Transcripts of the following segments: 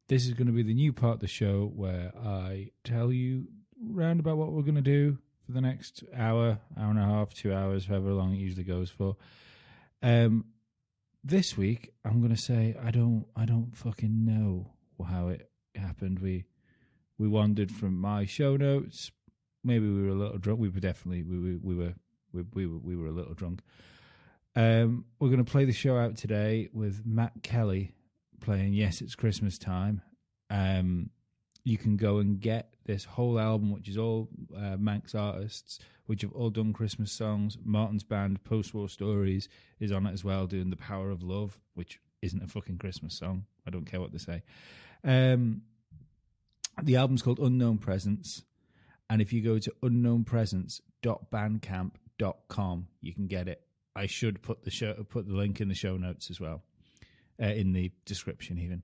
This is going to be the new part of the show where I tell you round about what we're going to do for the next hour, hour and a half, 2 hours, however long it usually goes for. This week, I'm going to say I don't fucking know how it happened. We wandered from my show notes. Maybe we were a little drunk. We were definitely we were a little drunk. We're going to play the show out today with Matt Kelly playing Yes, It's Christmas Time. You can go and get this whole album, which is all Manx artists, which have all done Christmas songs. Martin's band, Post-War Stories, is on it as well, doing The Power of Love, which isn't a fucking Christmas song. I don't care what they say. The album's called Unknown Presents, and if you go to unknownpresents.bandcamp.com, you can get it. I should put the link in the show notes as well, in the description even.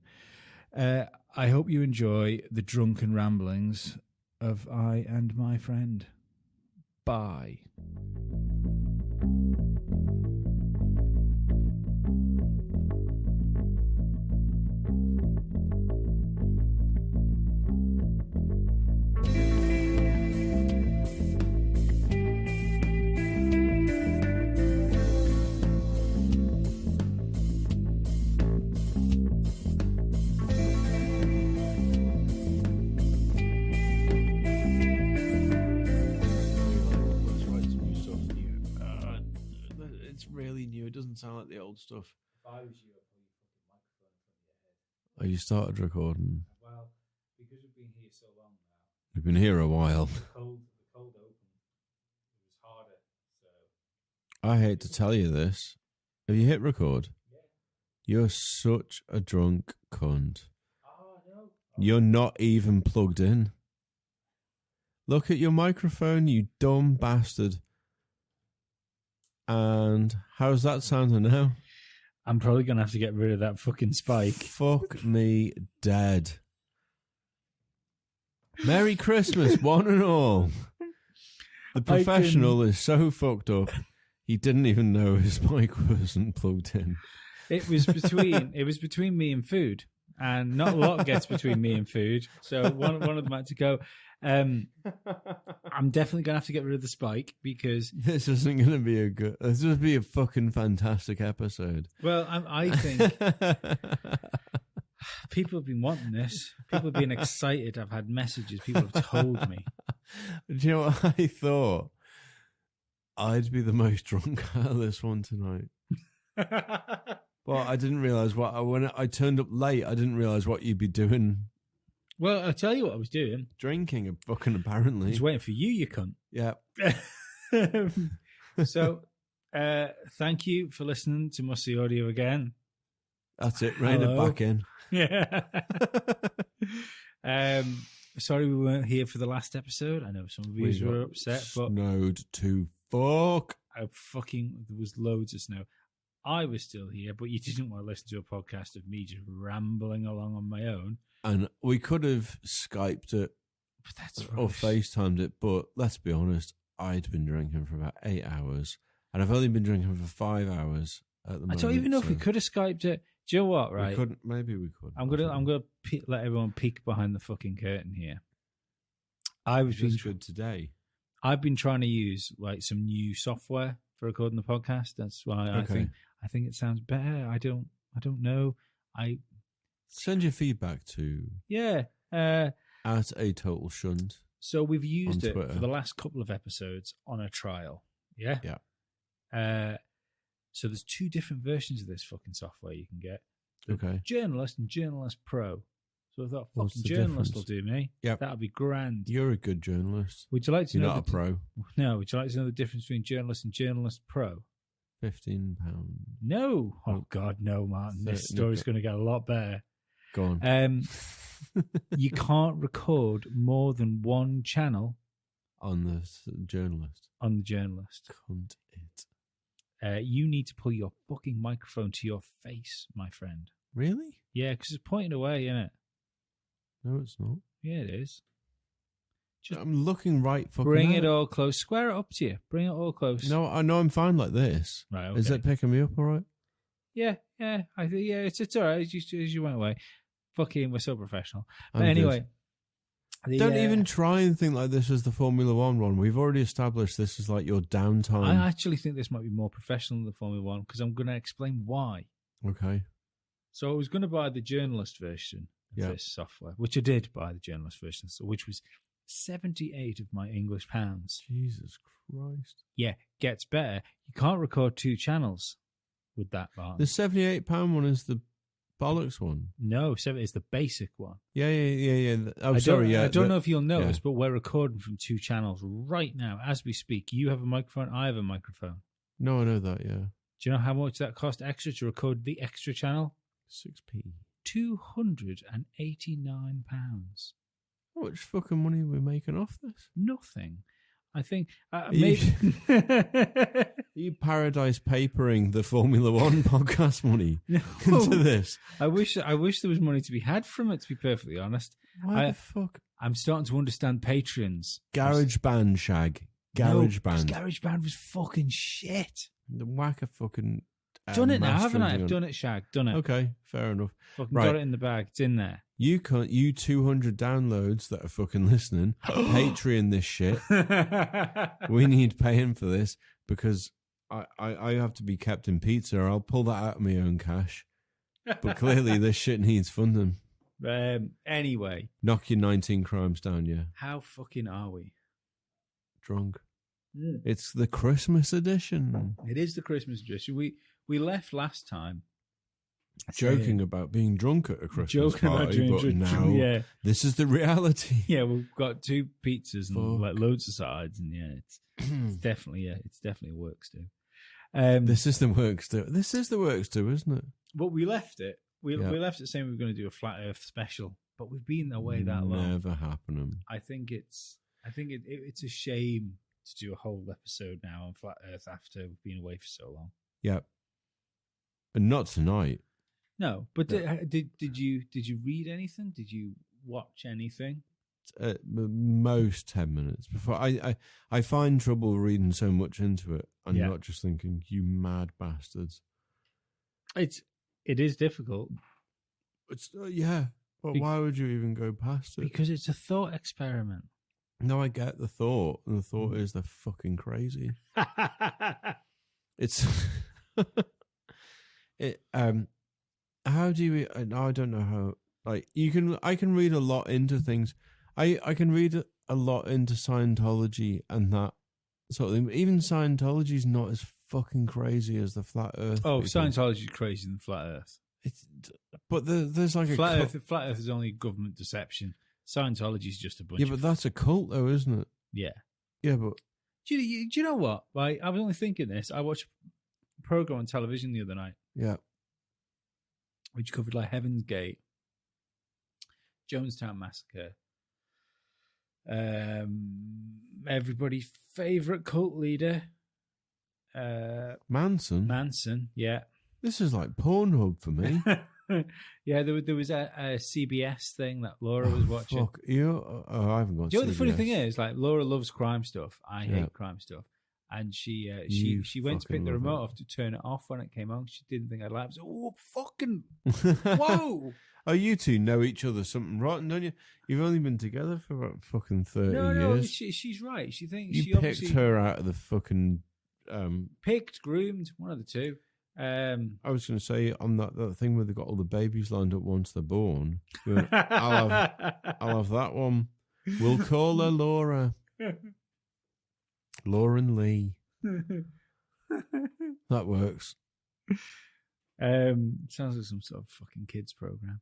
I hope you enjoy the drunken ramblings of I and my friend. Bye. Sound like the old stuff. If I was you, I'd put your fucking microphone in front of your head. Oh, you started recording? Well, because we've been here so long now. We've been here a while. The cold opened. It was harder, so... I hate to tell you this. Have you hit record? Yeah. You're such a drunk cunt. Oh, no. You're not even plugged in. Look at your microphone, you dumb bastard. And how's that sounding now? I'm probably going to have to get rid of that fucking spike. Fuck me dead. Merry Christmas, one and all. The professional is so fucked up, he didn't even know his mic wasn't plugged in. It was between me and food, and not a lot gets between me and food. So one of them had to go. I'm definitely going to have to get rid of the spike because this isn't going to be a good. This would be a fucking fantastic episode. Well, I think people have been wanting this. People have been excited. I've had messages. People have told me. Do you know what I thought? I'd be the most drunk out of this one tonight. Well, I didn't realise when I turned up late. I didn't realise what you'd be doing. Well, I'll tell you what I was doing. Drinking, fucking apparently. I was waiting for you cunt. Yeah. So, thank you for listening to Musty Audio again. That's it. Rein it back in. Yeah. Sorry we weren't here for the last episode. I know some of you were upset, but snowed to fuck. There was loads of snow. I was still here, but you didn't want to listen to a podcast of me just rambling along on my own. And we could have Skyped it or FaceTimed it, but let's be honest, I'd been drinking for about 8 hours, and I've only been drinking for 5 hours at the moment. I don't even know if we could have Skyped it. Do you know what, right? We couldn't. Maybe we could. I'm gonna let everyone peek behind the fucking curtain here. Good today. I've been trying to use like some new software for recording the podcast. That's why I think it sounds better. I don't know. Send your feedback to at a total shunt. So we've used it for the last couple of episodes on a trial. Yeah. Yeah. So there's 2 different versions of this fucking software you can get. Okay. Journalist and Journalist Pro. So I thought, fucking Journalist will do me. Yeah. That'll be grand. You're a good journalist. Would you like to know? You're not a pro. No. Would you like to know the difference between Journalist and Journalist Pro? £15. No. Oh God, no, Martin. This story's going to get a lot better. Go on. You can't record more than one channel on the journalist. On the journalist. Cunt it. You need to pull your fucking microphone to your face, my friend. Really? Yeah, because it's pointing away, isn't it? No, it's not. Yeah, it is. Just I'm looking right fucking bring it all close. Square it up to you. Bring it all close. No, I know I'm fine like this. Right, okay. Is that picking me up all right? Yeah. I think it's all right as you went away. we're so professional. But I'm anyway. Don't even try and think like this is the Formula One one. We've already established this is like your downtime. I actually think this might be more professional than the Formula One because I'm going to explain why. Okay. So I was going to buy the journalist version of this software, which I did buy the journalist version, which was 78 of my English pounds. Jesus Christ. Yeah, gets better. You can't record 2 channels with that bar. The £78 one is the bollocks one. No, it's the basic one. Yeah. Oh, sorry. I don't know if you'll notice, but we're recording from 2 channels right now as we speak. You have a microphone. I have a microphone. No, I know that. Yeah. Do you know how much that cost extra to record the extra channel? 6p. £289. How much fucking money are we making off this? Nothing. I think maybe. Are you paradise papering the Formula One podcast money into this? I wish there was money to be had from it, to be perfectly honest. Why the fuck? I'm starting to understand patrons. GarageBand, Shag. GarageBand. GarageBand was fucking shit. The whack of fucking... done it now, haven't I? I've done it, Shag. Done it. Okay, fair enough. Fucking got it in the bag. It's in there. You 200 downloads that are fucking listening, Patreon this shit. We need paying for this because I have to be kept in pizza. I'll pull that out of my own cash. But clearly this shit needs funding. Anyway. Knock your 19 crimes down, yeah. How fucking are we? Drunk. It's the Christmas edition. It is the Christmas edition. We left last time joking about being drunk at a Christmas party, but now this is the reality. Yeah, we've got 2 pizzas and like loads of sides, and it's definitely works too. This is the works too. This is the works too, isn't it? But we left it. We left it saying we were going to do a Flat Earth special, but we've been away that long. Never happening. I think it's a shame to do a whole episode now on Flat Earth after we've been away for so long. Yeah, and not tonight. No, but did you read anything? Did you watch anything? Most 10 minutes before. I find trouble reading so much into it and not just thinking, you mad bastards. It is difficult. It's but why would you even go past it? Because it's a thought experiment. No, I get the thought, and the thought is they're fucking crazy. It's how do you? I don't know how. Like I can read a lot into things. I can read a lot into Scientology and that sort of thing. But even Scientology's not as fucking crazy as the Flat Earth. Oh, Scientology's crazier than Flat Earth. But there's like Flat Earth. Flat Earth is only government deception. Scientology's just a bunch. Yeah, but that's a cult, though, isn't it? Yeah. Yeah, but do you know what? Like, I was only thinking this. I watched a program on television the other night. Yeah. Which covered like Heaven's Gate, Jonestown Massacre, everybody's favorite cult leader, Manson. Manson, yeah. This is like Pornhub for me. Yeah, there was a CBS thing that Laura was watching. Fuck you! I haven't got. Do you know what CBS. the funny thing is? Like, Laura loves crime stuff. I hate crime stuff. And she went to pick the remote off to turn it off when it came on. She didn't think I'd like it. Oh, fucking whoa! Oh, you two know each other something rotten, don't you? You've only been together for about fucking 30 years. No, she's right. She thinks you picked her out of the fucking picked, groomed, one of the two. I was going to say on that thing where they got all the babies lined up once they're born. I'll have that one. We'll call her Laura. Lauren Lee. That works. Sounds like some sort of fucking kids program.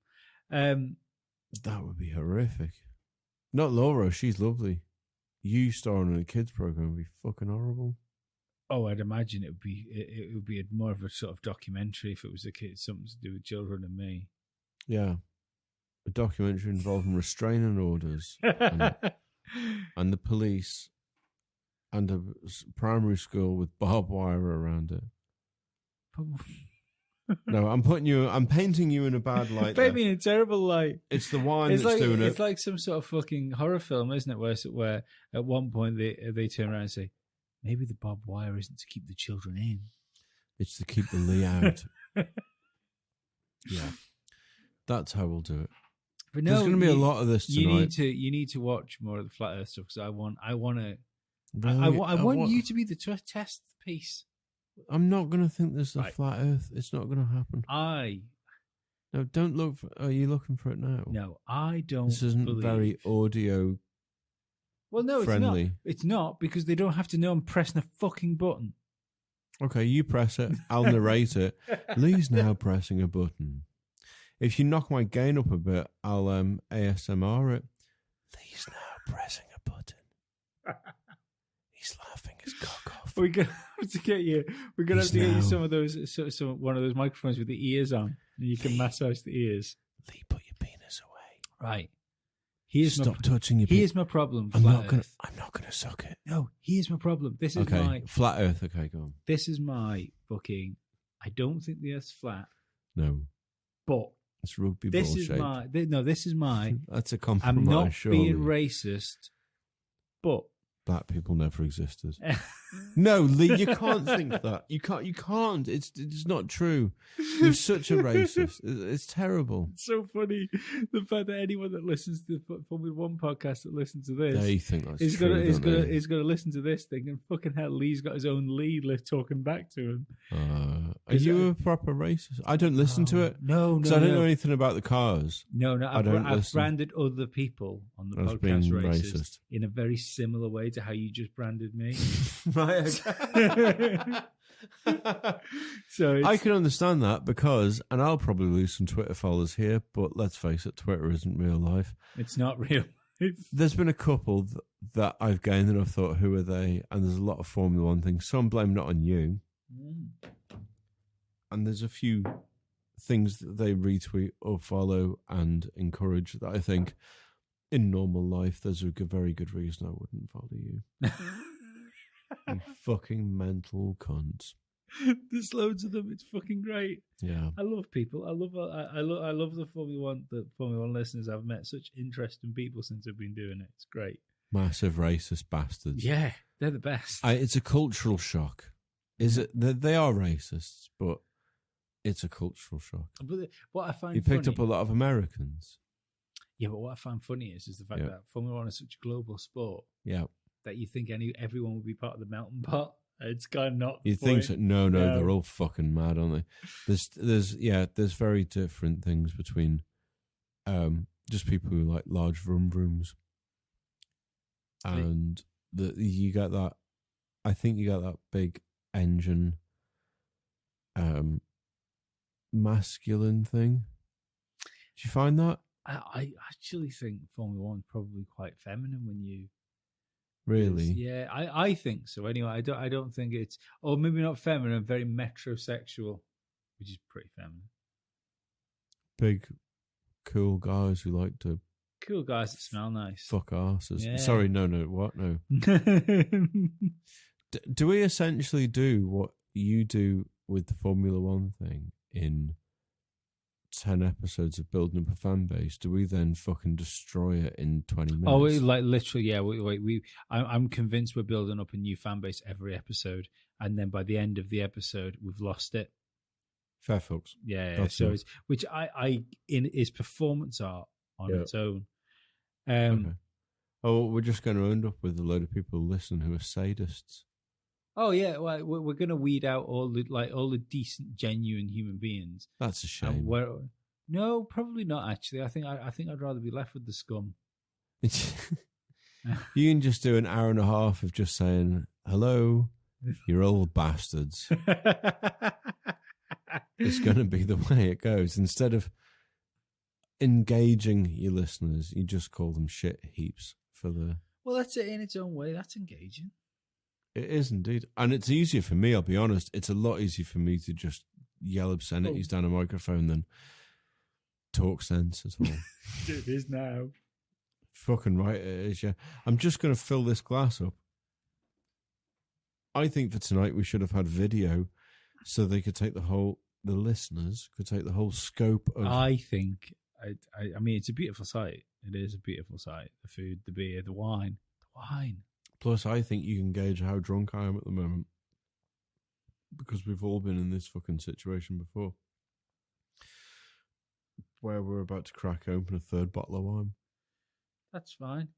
That would be horrific. Not Laura, she's lovely. You starring in a kids program would be fucking horrible. Oh, I'd imagine it would be more of a sort of documentary if it was a kid, something to do with children and me. Yeah, a documentary involving restraining orders and the police and a primary school with barbed wire around it. No, I'm painting you in a bad light. Paint me in a terrible light. It's the wine that's doing it. It's like some sort of fucking horror film, isn't it? Where at one point they turn around and say, maybe the barbed wire isn't to keep the children in. It's to keep the Lee out. Yeah. That's how we'll do it. But There's no, going to be a lot of this tonight. You need to watch more of the Flat Earth stuff because I want Really? I want you to be the test piece. I'm not going to think there's a Right. flat Earth. It's not going to happen. No, don't look. Are you looking for it now? No, I don't. This isn't believe. very audio. Well, no, friendly. it's not. It's not because they don't have to know I'm pressing a fucking button. Okay, you press it. I'll narrate it. Lee's now pressing a button. If you knock my gain up a bit, I'll ASMR it. Lee's now pressing a button. He's laughing his cock off. We're gonna have to get you. We're gonna He's have to get you now- some of those, one of those microphones with the ears on, and you can massage the ears. Lee, put your penis away. Right. Here's Stop touching your penis. Here's my problem. I'm Flat not gonna. Earth. I'm not gonna suck it. No, here's my problem. This is Okay, my. flat Earth. Okay, go on. This is my fucking. I don't think the Earth's flat, No, but it's rugby this ball is shaped. my. No, this is my. That's a compromise. I'm not surely. being racist, but Black people never existed. No, Lee, you can't think that. You can't. You can't. It's not true. You're such a racist. It's terrible. It's so funny the fact that anyone that listens to the Formula One podcast that listens to this They think that's is true. gonna gonna listen to this thing and fucking hell, Lee's got his own lead talking back to him. Are you a proper racist? I don't listen to it No, because I don't know anything about the cars. No, I don't I've listen. branded other people on the As podcast being racist, racist. in a very similar way to how you just branded me. Right. So it's, I can understand that because, and I'll probably lose some Twitter followers here, but let's face it, Twitter isn't real life. it's not real. There's been a couple that I've gained and I've thought, who are they? And there's a lot of Formula One things. Some blame not on you. And there's a few things that they retweet or follow and encourage that I think in normal life there's a very good reason I wouldn't follow you. You fucking mental cunts. There's loads of them. It's fucking great. Yeah. I love people. I love the Formula One. The Formula One listeners. I've met such interesting people since I've been doing it. It's great. Massive racist bastards. Yeah, they're the best. It's a cultural shock. Is it? They are racists, but it's a cultural shock. But what I find You picked funny, up a lot of Americans. yeah. But what I find funny is the fact Yeah. that Formula One is such a global sport Yeah. that you think everyone would be part of the melting pot. It's kind of not. You the think point. so? No, No. they're all fucking mad, aren't they? There's very different things between just people who like large vroom vrooms and you get that. I think you get that big engine masculine thing. Did you find that? I actually think Formula One's probably quite feminine when you. Really? Yeah, I think so. Anyway, I don't think it's, or maybe not feminine, very metrosexual, which is pretty feminine. Big, cool guys who like to Cool guys that smell nice. fuck asses. Yeah. Sorry, no, what? No. Do we essentially do what you do with the Formula One thing in 10 episodes of building up a fan base? Do we then fucking destroy it in 20 minutes? Oh, like literally, yeah. I'm convinced we're building up a new fan base every episode, and then by the end of the episode, we've lost it. Fair folks. Yeah. That's So enough. it's which I in is performance art on Yeah. its own. Okay. Oh, we're just going to end up with a load of people who listen who are sadists. Oh yeah, well, we're going to weed out all the decent, genuine human beings. That's a And shame. no, probably not. Actually, I think I'd rather be left with the scum. You can just do an hour and a half of just saying, hello, you old bastards. It's going to be the way it goes. Instead of engaging your listeners, you just call them shit heaps for the... Well, that's it in its own way. That's engaging. It is indeed. And it's easier for me, I'll be honest. It's a lot easier for me to just yell obscenities down a microphone than talk sense at all. It is now. Fucking right it is, yeah. I'm just going to fill this glass up. I think for tonight we should have had video so they could take the listeners could take the whole scope of... I think, I mean, it's a beautiful sight. It is a beautiful sight. The food, the beer, the wine. The wine. Plus, I think you can gauge how drunk I am at the moment because we've all been in this fucking situation before. where we're about to crack open a third bottle of wine. That's fine.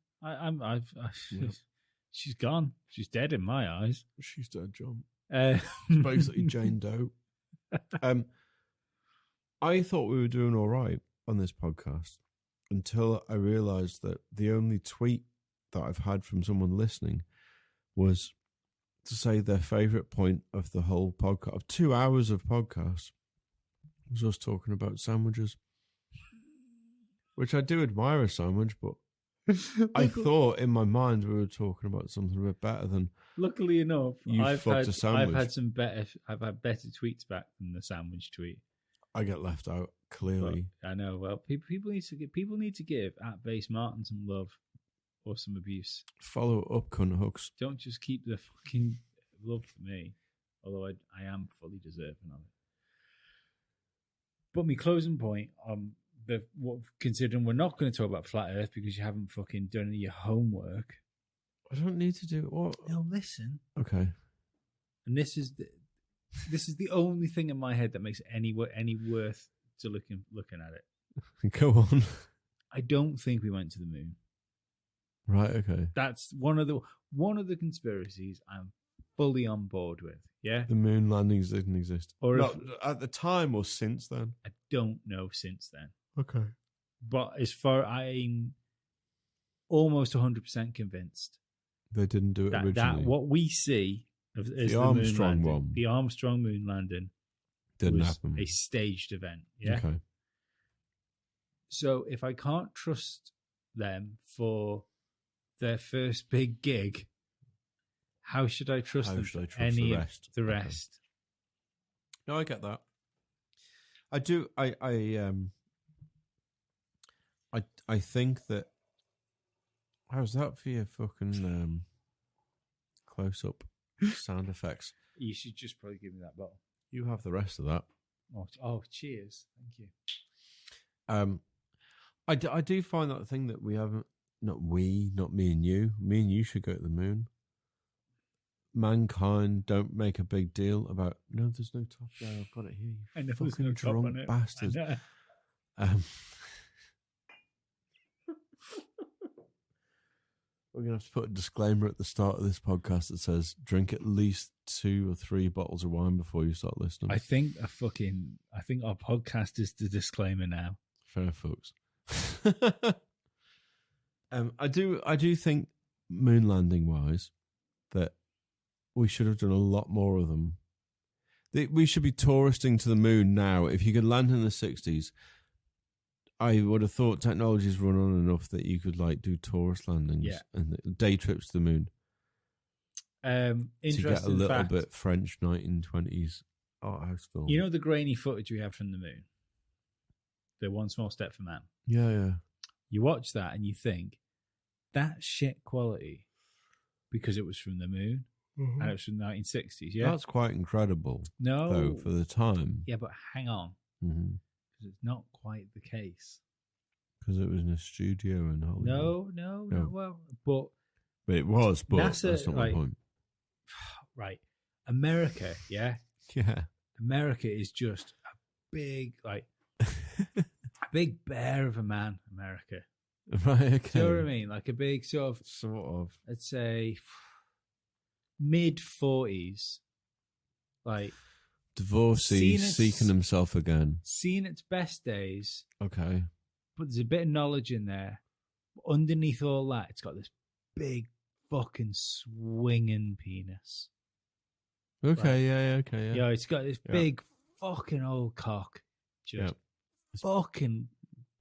She's gone. She's dead in my eyes. She's dead, John. Uh, Basically Jane Doe. I thought we were doing all right on this podcast until I realised that the only tweet that I've had from someone listening was to say their favourite point of the whole podcast, of 2 hours of podcast, was us talking about sandwiches. Which I do admire a sandwich, but I thought in my mind we were talking about something a bit better than. Luckily enough, I've had better tweets back than the sandwich tweet. I get left out clearly. But I know. Well, people need to give at Base Martin some love or some abuse. Follow up, cunt hooks. Don't just keep the fucking love for me, although I am fully deserving of it. But my closing point, considering we're not going to talk about flat Earth because you haven't fucking done any of your homework. I don't need to do it. What? No, listen. Okay. And this is the only thing in my head that makes it any worth to looking at it. Go on. I don't think we went to the moon. Right. Okay. That's one of the conspiracies I'm fully on board with. Yeah. The moon landings didn't exist, or not at the time or since then. I don't know since then. Okay. But as far I'm almost 100% convinced they didn't do it originally. That what we see as the Armstrong moon landing, one, the Armstrong moon landing, didn't was happen. A staged event. Yeah. Okay. So if I can't trust them for their first big gig, how should I trust them for any of the rest? No, I get that. I do. I think that. How's that for your fucking close up sound effects? You should just probably give me that bottle. You have the rest of that. Oh, cheers! Thank you. I do find that thing that we haven't. Not me and you. Me and you should go to the moon. Mankind don't make a big deal about. No, there's no top there. I've got it here. You I know fucking there's no top drunk on it. bastards. We're going to have to put a disclaimer at the start of this podcast that says drink at least 2 or 3 bottles of wine before you start listening. I think our podcast is the disclaimer now. Fair folks. I do think moon landing wise that we should have done a lot more of them. We should be touristing to the moon now. If you could land in the 60s, I would have thought technology's run on enough that you could do tourist landings and day trips to the moon. Interesting to get a little fact, bit French 1920s art house film. You know the grainy footage we have from the moon? The One Small Step for Man. Yeah. You watch that and you think, that shit quality because it was from the moon and it was from the 1960s, yeah? That's quite incredible. No. Though, for the time. Yeah, but hang on. Mm-hmm. It's not quite the case. Because it was in a studio in Hollywood. No. Well, but it was, but NASA, that's not my point. Right. America, yeah? Yeah. America is just a big, a big bear of a man, America. Right, okay. Do you know what I mean? Like a big sort of, let's say, mid-40s. Divorcee, seeking himself again. Seen its best days. Okay. But there's a bit of knowledge in there. Underneath all that, it's got this big fucking swinging penis. Okay, yeah. Yeah, it's got this big fucking old cock. Just fucking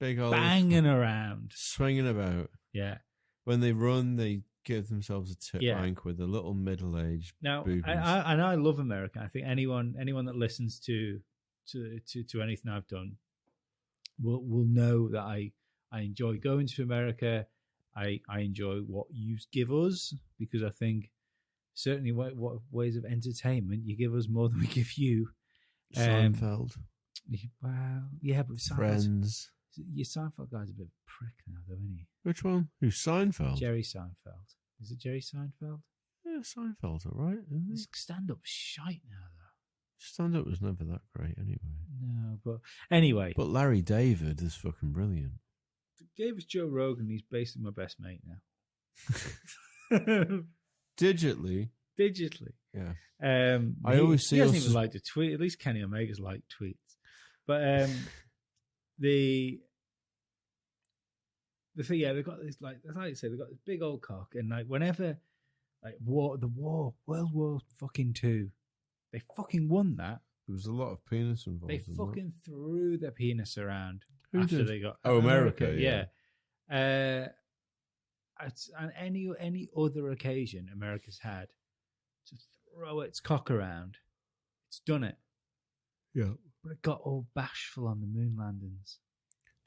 big old banging around. Swinging about. Yeah. When they run, they give themselves a tit wank with a little middle-aged boobies. I love America. I think anyone that listens to anything I've done will know that I enjoy going to America. I enjoy what you give us because I think certainly what ways of entertainment you give us more than we give you. Seinfeld. Well, yeah, but Friends. Your Seinfeld guy's a bit of a prick now, though, isn't he? Which one? Who's Seinfeld? Jerry Seinfeld. Is it Jerry Seinfeld? Yeah, Seinfeld's all right, isn't he? His stand-up shite now, though. Stand-up was never that great anyway. No, but anyway. But Larry David is fucking brilliant. Gave us Joe Rogan. He's basically my best mate now. Digitally. Yeah. I always see he hasn't us even liked a tweet. At least Kenny Omega's liked tweets. But the thing, yeah, they've got this like you say, they've got this big old cock, and like whenever like World War fucking II, they fucking won that. There was a lot of penis involved. They fucking threw their penis around. Who after did? they got America, yeah. On any other occasion America's had to throw its cock around, it's done it. Yeah. But it got all bashful on the moon landings.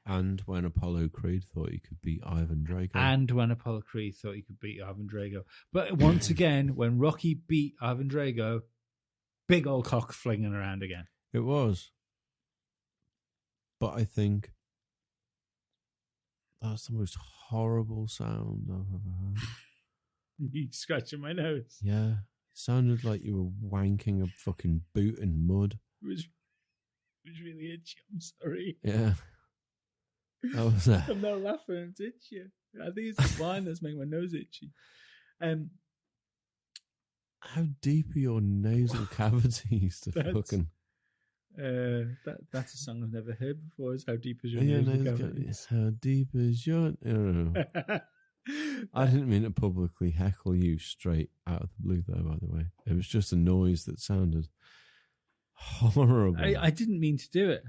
And when Apollo Creed thought he could beat Ivan Drago. But once again, when Rocky beat Ivan Drago, big old cock flinging around again. It was. But I think that's the most horrible sound I've ever heard. You scratching my nose. Yeah. It sounded like you were wanking a fucking boot in mud. It was really itchy. I'm sorry. Yeah. That was it. I'm not laughing. It's itchy. I think it's the wine that's making my nose itchy. How deep are your nasal cavities to fucking... That's a song I've never heard before. Is How Deep Is Your Yeah, Nasal nasal Cavity? cavities. How deep is your... I didn't mean to publicly heckle you straight out of the blue, though, by the way. It was just a noise that sounded horrible. I didn't mean to do it.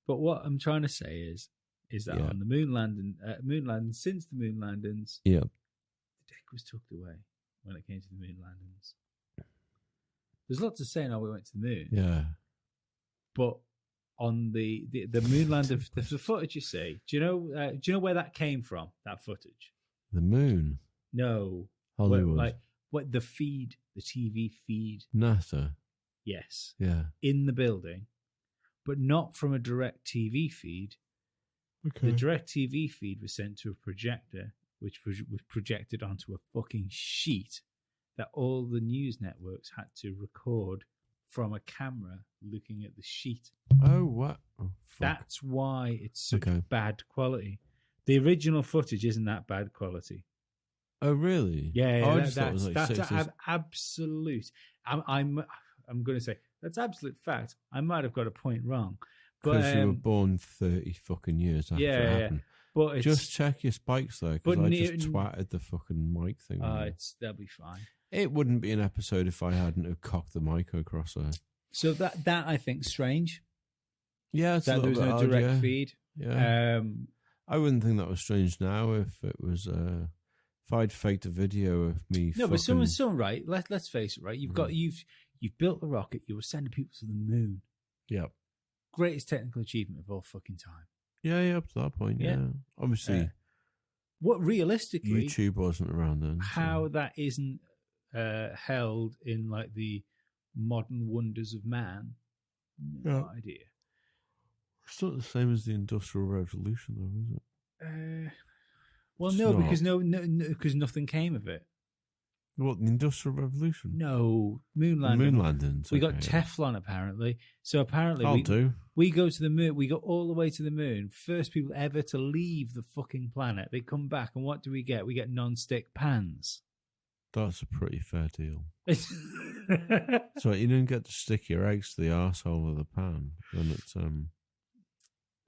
But what I'm trying to say is that on the moon landing, since the moon landings, yeah, the dick was tucked away when it came to the moon landings. There's lots of saying, we went to the moon. Yeah. But on the moon landing, the footage you see, do you know where that came from, that footage? The moon? No. Hollywood. What the feed, the TV feed. NASA? Yes. Yeah. In the building, but not from a direct TV feed. Okay. The direct TV feed was sent to a projector, which was projected onto a fucking sheet that all the news networks had to record from a camera looking at the sheet. Oh, what? Oh, fuck. That's why it's such bad quality. The original footage isn't that bad quality. Oh, really? Yeah, that's absolute. I'm going to say that's absolute fact. I might have got a point wrong, because you were born 30 fucking years after it happened. But just check your spikes though, because I just twatted the fucking mic thing. They'll be fine. It wouldn't be an episode if I hadn't have cocked the mic across her. So that I think strange. Yeah, it's that there was no direct feed. Yeah, I wouldn't think that was strange now if it was. If I'd faked a video of me. No, but someone's right. Let's face it. Right, you've built a rocket. You were sending people to the moon. Yep. Greatest technical achievement of all fucking time. Yeah, up to that point. Yeah, obviously. What realistically, YouTube wasn't around then. How that isn't held in like the modern wonders of man? No idea. It's not the same as the Industrial Revolution, though, is it? Well, it's not. Because because nothing came of it. What, the Industrial Revolution? No, moon landing. Moon landings. We got Teflon apparently. So apparently, we go to the moon. We go all the way to the moon. First people ever to leave the fucking planet. They come back, and what do we get? We get non-stick pans. That's a pretty fair deal. So you don't get to stick your eggs to the arsehole of the pan. Then it's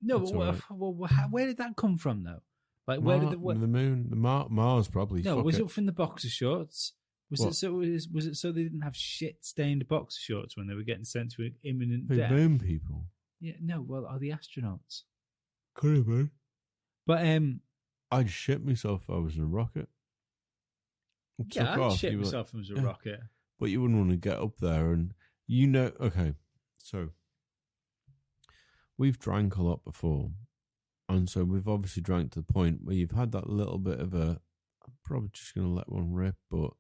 No, but where did that come from though? Like where did the moon? Mars probably. No, was it from the boxer shorts? Was it so they didn't have shit stained boxer shorts when they were getting sent to imminent death? Moon people. Yeah, no. Well, are the astronauts? Could have been. But I'd shit myself if I was in a rocket. I'd shit myself if I was a rocket. But you wouldn't want to get up there and okay, so we've drank a lot before, and so we've obviously drank to the point where you've had that little bit of I'm probably just going to let one rip, but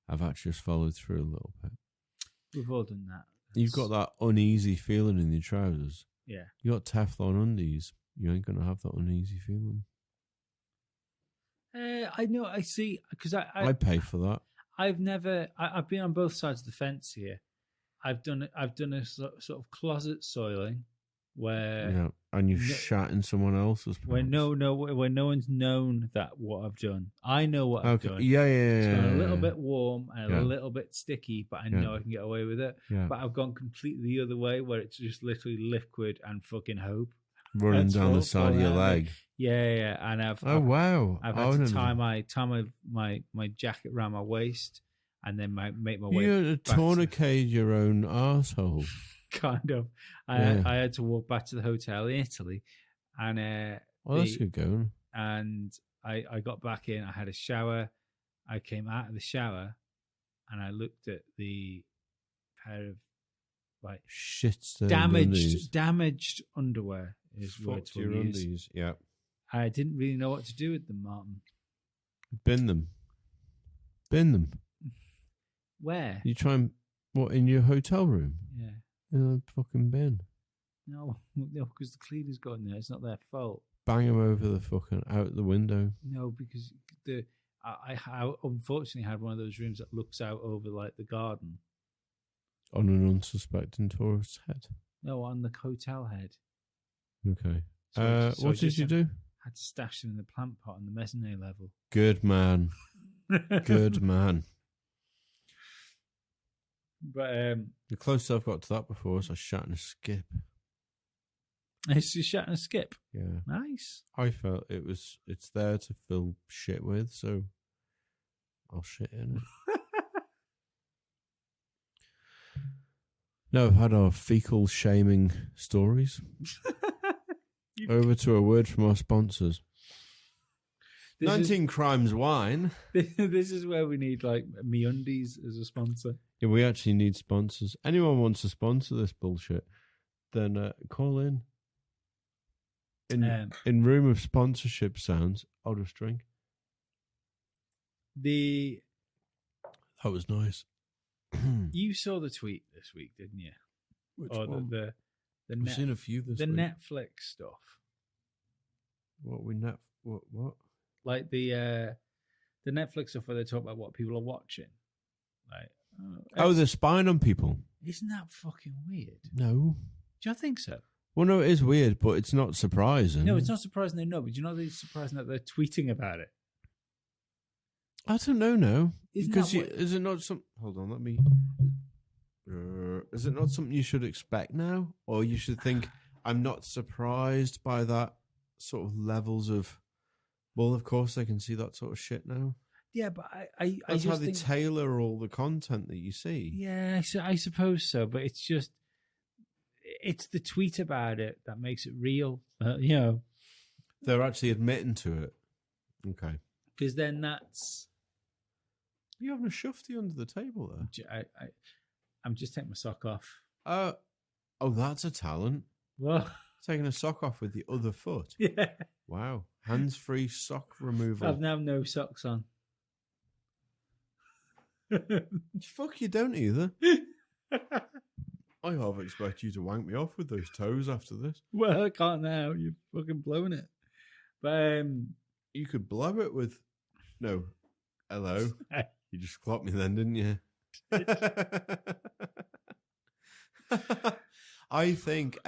I've actually just followed through a little bit. We've all done that. You've got that uneasy feeling in your trousers. Yeah. You got Teflon undies. You ain't going to have that uneasy feeling. I know. I see. Because I pay for that. I've been on both sides of the fence here. I've done a sort of closet soiling where Yeah, and you've shat in someone else's. when when no one's known that what I've done. I know what I've done. Yeah. It's gone a little Yeah. bit warm and a little bit sticky, but I know I can get away with it. Yeah. But I've gone completely the other way where it's just literally liquid and fucking hope Running That's down the full- side of full your out. leg. Yeah, and I've Wow. I've had to tie my jacket around my waist and then make my way. You had to back to- tourniquet your own arsehole. kind of. I had to walk back to the hotel in Italy, and Well, that's good going. and I got back in. I had a shower. I came out of the shower, and I looked at the pair of like Shit damaged underwear. Is words Fucked your we'll use. undies. Yeah. I didn't really know what to do with them, Martin. Bin them. Bin them. Where? You try and, what, in your hotel room? Yeah. In a fucking bin. No, because the cleaner's got in there. It's not their fault. Bang them over the fucking, out the window. No, because I unfortunately had one of those rooms that looks out over like the garden. On an unsuspecting tourist's head. No, on the hotel head. Okay. So I what did just you do? Had to stash them in the plant pot on the mezzanine level. Good man. Good man. But The closest I've got to that before is I shat in a skip. it's just shut and skip. Yeah. Nice. I felt it's there to fill shit with, so I'll shit in it. No, I've had our fecal shaming stories. Over to a word from our sponsors. 19 Crimes Wine. This is where we need like MeUndies as a sponsor. Yeah, we actually need sponsors. Anyone wants to sponsor this bullshit, then call in. In room of sponsorship sounds, I'll just drink. That was nice. You saw the tweet this week, didn't you? Which or one? the I've seen a few this the week. Netflix stuff. What? Like the Netflix stuff where they talk about what people are watching. Like They're spying on people. Isn't that fucking weird? No. Do you think so? Well, no, it is weird, but it's not surprising. No, it's not surprising they know, but do you know it's surprising that they're tweeting about it? I don't know now. Isn't Because that what- is it not some... Hold on, let me... is it not something you should expect now? Or you should think, I'm not surprised by that sort of levels of... Well, of course they can see that sort of shit now. Yeah, but I That's just how they think, tailor all the content that you see. yeah, I suppose so, but it's just it's the tweet about it that makes it real, you know. They're actually admitting to it. Okay. Because then that's You having a shufty under the table there? I'm just taking my sock off. Oh, that's a talent. Well, Taking a sock off with the other foot. yeah, Wow. Hands-free sock removal. I've now no socks on. Fuck, you don't either. I half expect you to wank me off with those toes after this. Well, I can't now. You've fucking blown it. But You could blow it with... No. Hello. You just clocked me then, didn't you? I think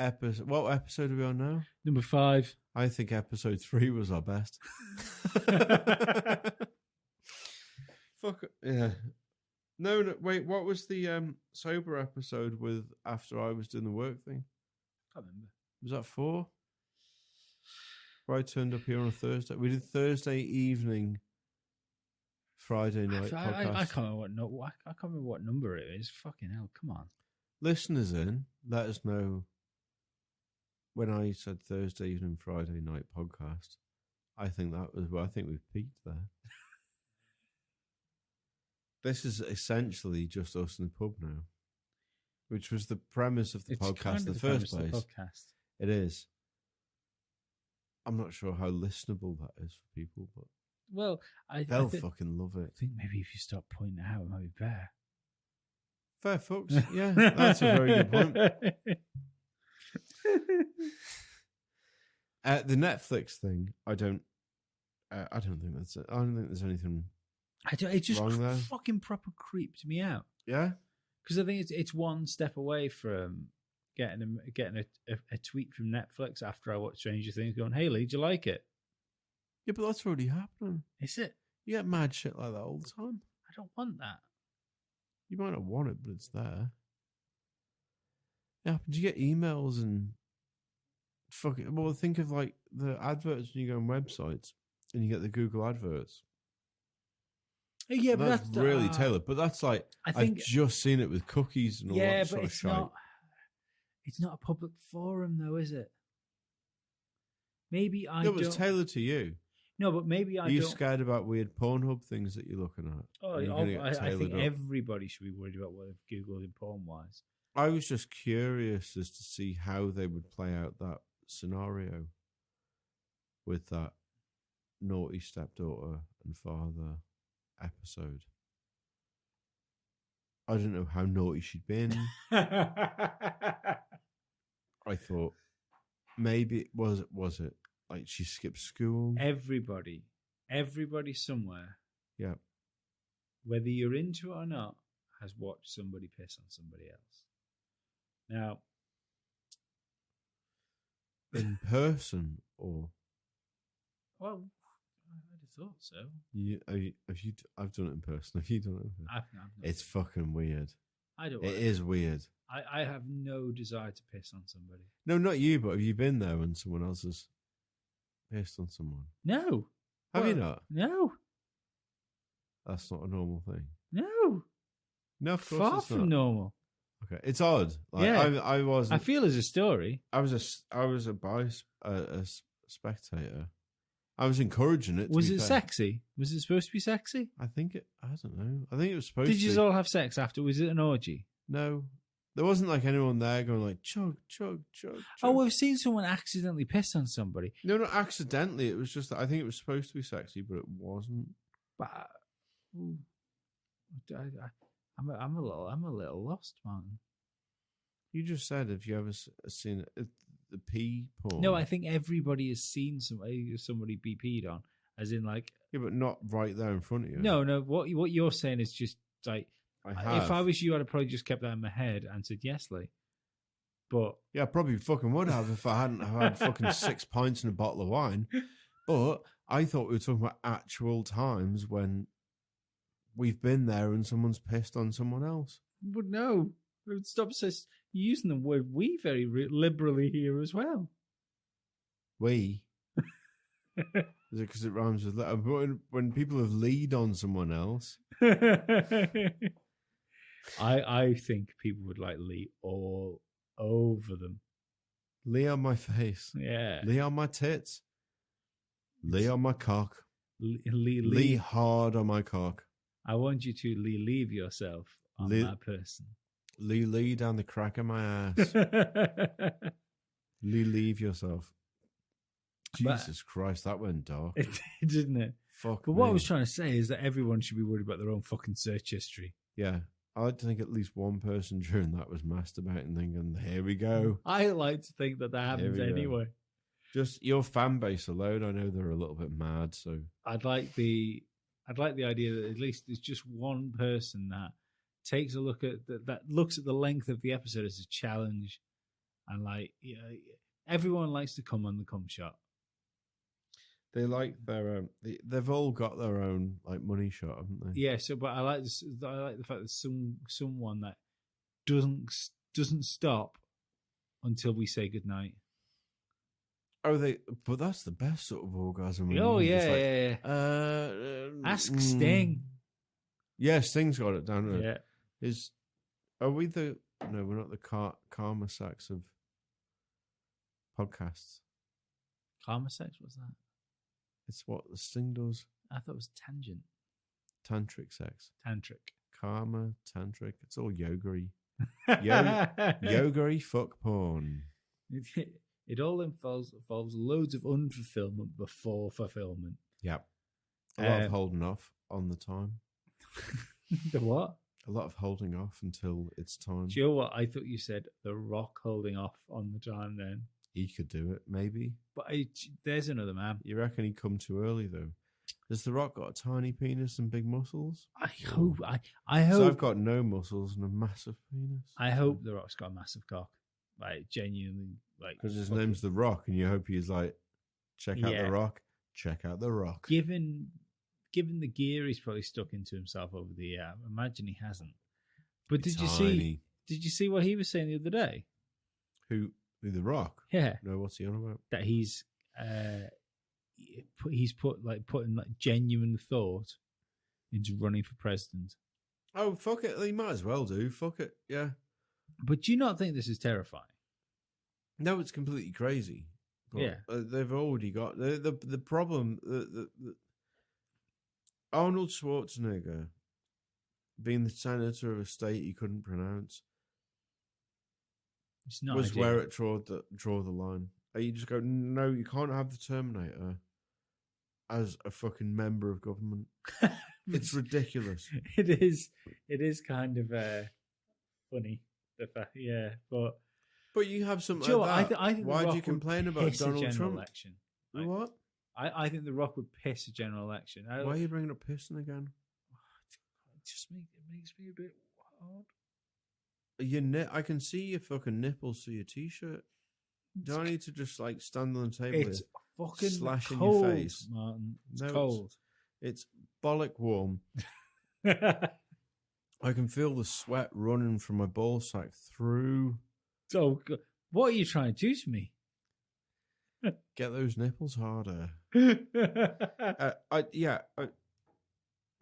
what episode are we on now? number 5. I think episode 3 was our best. Fuck yeah. No, wait. What was the sober episode with after I was doing the work thing? Can't remember. Was that 4? Where I turned up here on a Thursday. We did Thursday evening, Friday night podcast. I can't remember I can't remember what number it is. Fucking hell! Come on. Listeners in, let us know. When I said Thursday evening, Friday night podcast, I think that was where I think we've peaked there. This is essentially just us in the pub now, which was the premise of the It's podcast kind in of the premise first of the place. podcast. It is. I'm not sure how listenable that is for people, but Well, they'll fucking love it. I think maybe if you stop pointing it out, it might be better. Fair fucks. Yeah, that's a very good point. The Netflix thing, I don't think there's anything. It just Wrong there. fucking proper creeped me out. Yeah, Because I think it's one step away from getting a tweet from Netflix after I watch Stranger Things going, "Hey Lee, do you like it?" Yeah, but that's already happening. Is it? You get mad shit like that all the time. I don't want that. You might not want it, but it's there. Yeah, but you get emails and fuck it. Well, think of like the adverts when you go on websites and you get the Google adverts. Yeah, but that's really tailored. But that's like I think I've just seen it with cookies and all yeah, that sort but of shit. It's not a public forum, though, is it? Maybe I No, don't. it's tailored to you. No, but maybe I Are you don't. scared about weird Pornhub things that you're looking at? Oh, Are you gonna get I think tailored up? everybody should be worried about what they've Googled in porn-wise. I was just curious as to see how they would play out that scenario with that naughty stepdaughter and father episode. I don't know how naughty she'd been. I thought maybe was it like she skipped school? Everybody somewhere, Yeah. whether you're into it or not, has watched somebody piss on somebody else. Now, In person or well, I'd have thought so. I've done it in person. Have you done it in person? I've not. It's fucking weird. I don't. It is weird. I have no desire to piss on somebody. No, not you, but have you been there when someone else has pissed on someone? No. Have you Well, not? No. That's not a normal thing. No. No, of course Far it's from not. normal. Okay, it's odd. Like, Yeah. I was. I feel as a story. I was a spectator. I was encouraging it. to Was be it fair. sexy? Was it supposed to be sexy? I think it. I don't know. I think it was supposed Did to. you all have sex after? Was it an orgy? No, there wasn't like anyone there going like chug chug chug. chug. Oh, we've seen someone accidentally piss on somebody. No, not accidentally. It was just that I think it was supposed to be sexy, but it wasn't. But ooh, I'm a little lost, Martin. You just said if you ever seen the pee porn. No, I think everybody has seen somebody be peed on, as in like Yeah, but not right there in front of you. no. What you're saying is just like I have. if I was you, I'd have probably just kept that in my head and said yes, Lee. But Yeah, I probably fucking would have if I hadn't had fucking 6 pints and a bottle of wine. But I thought we were talking about actual times when we've been there and someone's pissed on someone else. no, stop using the word "we" very liberally here as well. We. Is it because it rhymes with when people have lead on someone else? I think people would like Lee all over them. Lee on my face. Yeah, Lee on my tits. Lee on my cock. Lee. hard on my cock. I want you to leave yourself on Lee- that person. Lee down the crack of my ass. Lee, leave yourself. But- Jesus Christ, that went dark. It did, didn't it? Fuck But what I me. was trying to say is that everyone should be worried about their own fucking search history. Yeah. I like to think at least one person during that was masturbating thinking, here we go. I like to think that happens Here we go. anyway. Just your fan base alone, I know they're a little bit mad, so I'd like the idea that at least there's just one person that takes a look at that looks at the length of the episode as a challenge, and like everyone likes to come on the cum shot. they like their they've all got their own like money shot, haven't they? Yeah, so but I like this. I like the fact that someone that doesn't stop until we say goodnight. Oh, but that's the best sort of orgasm. when Oh you're yeah, just like, yeah. Ask Sting. Yeah, Sting's got it down there. Yeah. Are we the? No, we're not the karma sex of podcasts. Karma sex, what's that? It's what the Sting does. I thought it was tangent. Tantric sex. Tantric. Karma, tantric. It's all yogery. Yogery fuck porn. It all involves loads of unfulfillment before fulfillment. Yep. A lot of holding off on the time. The what? A lot of holding off until it's time. Do you know what? I thought you said The Rock holding off on the time then. He could do it, maybe. But there's another man. You reckon he'd come too early, though? Has The Rock got a tiny penis and big muscles? I hope. I So hope. I've got no muscles and a massive penis. I hope The Rock's got a massive cock. Like genuinely, like Because his fucking- name's The Rock, and you hope he's like, check out Yeah. The Rock, check out The Rock. Given the gear he's probably stuck into himself over the year, I imagine he hasn't. But did you see? Did you see what he was saying the other day? Who The Rock? Yeah, No, what's he on about? that he's putting genuine thought into running for president. Oh, fuck it. He might as well do. Fuck it. Yeah. But do you not think this is terrifying? No, it's completely crazy. But, Yeah. They've already got the problem. The Arnold Schwarzenegger being the senator of a state he couldn't pronounce It's not was ideal. where it draw the line. You just go, no, you can't have the Terminator as a fucking member of government. It's ridiculous. It is. It is kind of funny. The fact, yeah, but But you have something Joe, like that. I think The Why do Rock you would complain about piss a Donald general Trump? election. Like, What? I think The Rock would piss a general election. Why are you bringing up pissing again? It makes me a bit hard. I can see your fucking nipples through your t-shirt. Do I need to just like stand on the table? It's fucking slash in cold, your face? Martin. It's No, cold. It's bollock warm. I can feel the sweat running from my ball sack through. So, what are you trying to do to me? Get those nipples harder.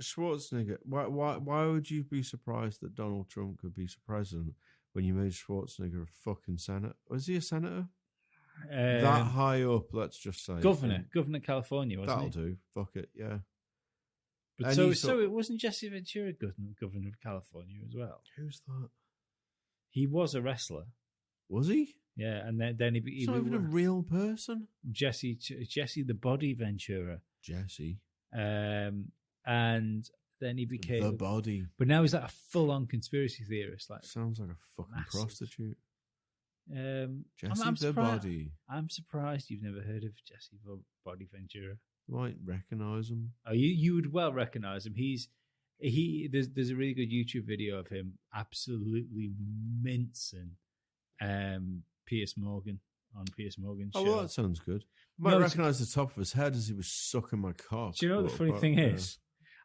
Schwarzenegger. Why would you be surprised that Donald Trump could be president when you made Schwarzenegger a fucking senator? Was he a senator? That high up, let's just say. Governor of California, wasn't That'll he? do. Fuck it, yeah. But And so, he so it wasn't Jesse Ventura governor of California as well. Who's that? He was a wrestler. Was he? Yeah, and then he He's not even a real person. Jesse the Body Ventura. Jesse. And then he became The body. But now he's like a full-on conspiracy theorist. Like, Sounds like a fucking massive. prostitute. Jesse Jesse the surprised, Body. I'm surprised you've never heard of Jesse Body Ventura. You might recognise him. Oh, you would well recognize him. There's a really good YouTube video of him absolutely mincing Piers Morgan on Piers Morgan's show. Oh, well, that sounds good. Might No, recognise the top of his head as he was sucking my cock. Do you know what the funny But, thing yeah. is?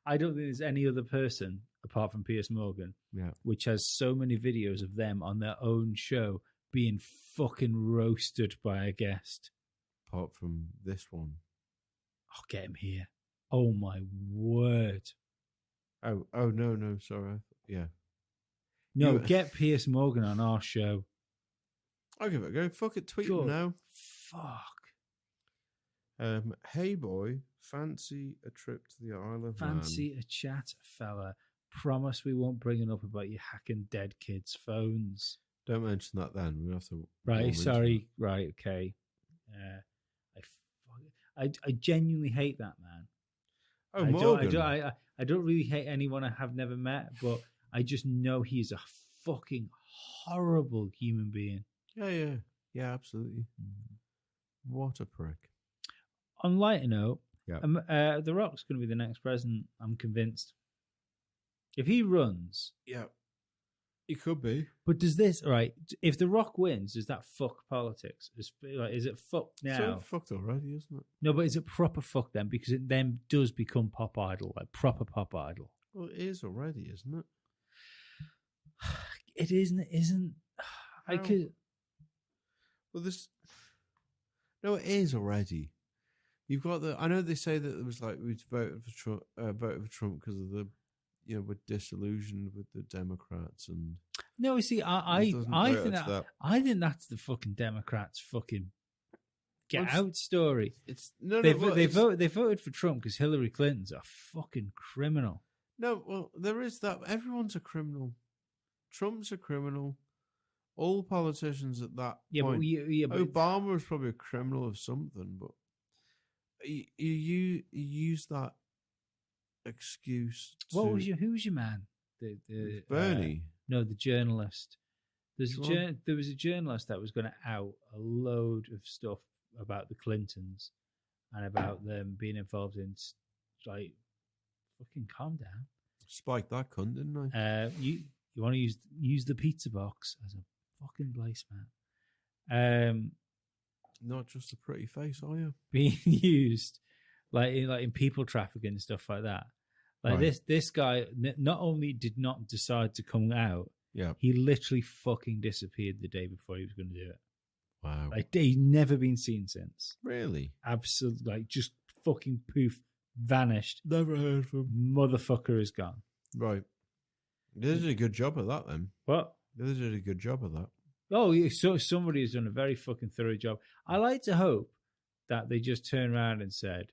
I don't think there's any other person apart from Piers Morgan Yeah. which has so many videos of them on their own show being fucking roasted by a guest. Apart from this one. I'll get him here. Oh my word. Oh, no, sorry. Yeah. No, You- get Piers Morgan on our show. I'll give it a go. Fuck it, tweet Good. him now. Fuck. Hey boy, fancy a trip to the Isle of Man? Fancy a chat, fella. Promise we won't bring it up about you hacking dead kids' phones. Don't mention that then. We have to. Right, warm sorry. into Right, okay. I genuinely hate that man. that. Oh, Morgan. I don't really hate anyone I have never met, but I just know he's a fucking horrible human being. Yeah, absolutely. What a prick. On lighter note, Yeah. The Rock's going to be the next president. I'm convinced. If he runs, Yeah. He could be. but does this right? If The Rock wins, does that fuck politics? Is it fuck now? So fucked already, isn't it? No, but is it proper fuck then? Because it then does become pop idol, like proper pop idol. Well, it is already, isn't it? It isn't. I How? could. Well, this. No, it is already. You've got the. I know they say that it was like we voted for Trump because of the, we're disillusioned with the Democrats and. No, see, It I doesn't I vote think to that. I think that's the fucking Democrats' fucking get Well, out story. It's no, They no. Well, they voted for Trump because Hillary Clinton's a fucking criminal. No, well, there is that. Everyone's a criminal. Trump's a criminal. All politicians at that Yeah, point. but Obama was probably a criminal of something, but you use that excuse. who was your man? The Bernie? no, the journalist. Which one? There was a journalist that was going to out a load of stuff about the Clintons and about them being involved in like, fucking calm down. Spike that cunt, didn't I? You want to use the pizza box as a fucking placemat. Not just a pretty face, are you? Being used like in people trafficking and stuff like that. Like Right. this guy not only did not decide to come out, Yeah. he literally fucking disappeared the day before he was going to do it. Wow. Like he's never been seen since. Really? Absolutely, like just fucking poof, vanished. Never heard from. Motherfucker is gone. Right. They did a good job of that then. What? They did a good job of that. Oh, so somebody has done a very fucking thorough job. I like to hope that they just turned around and said,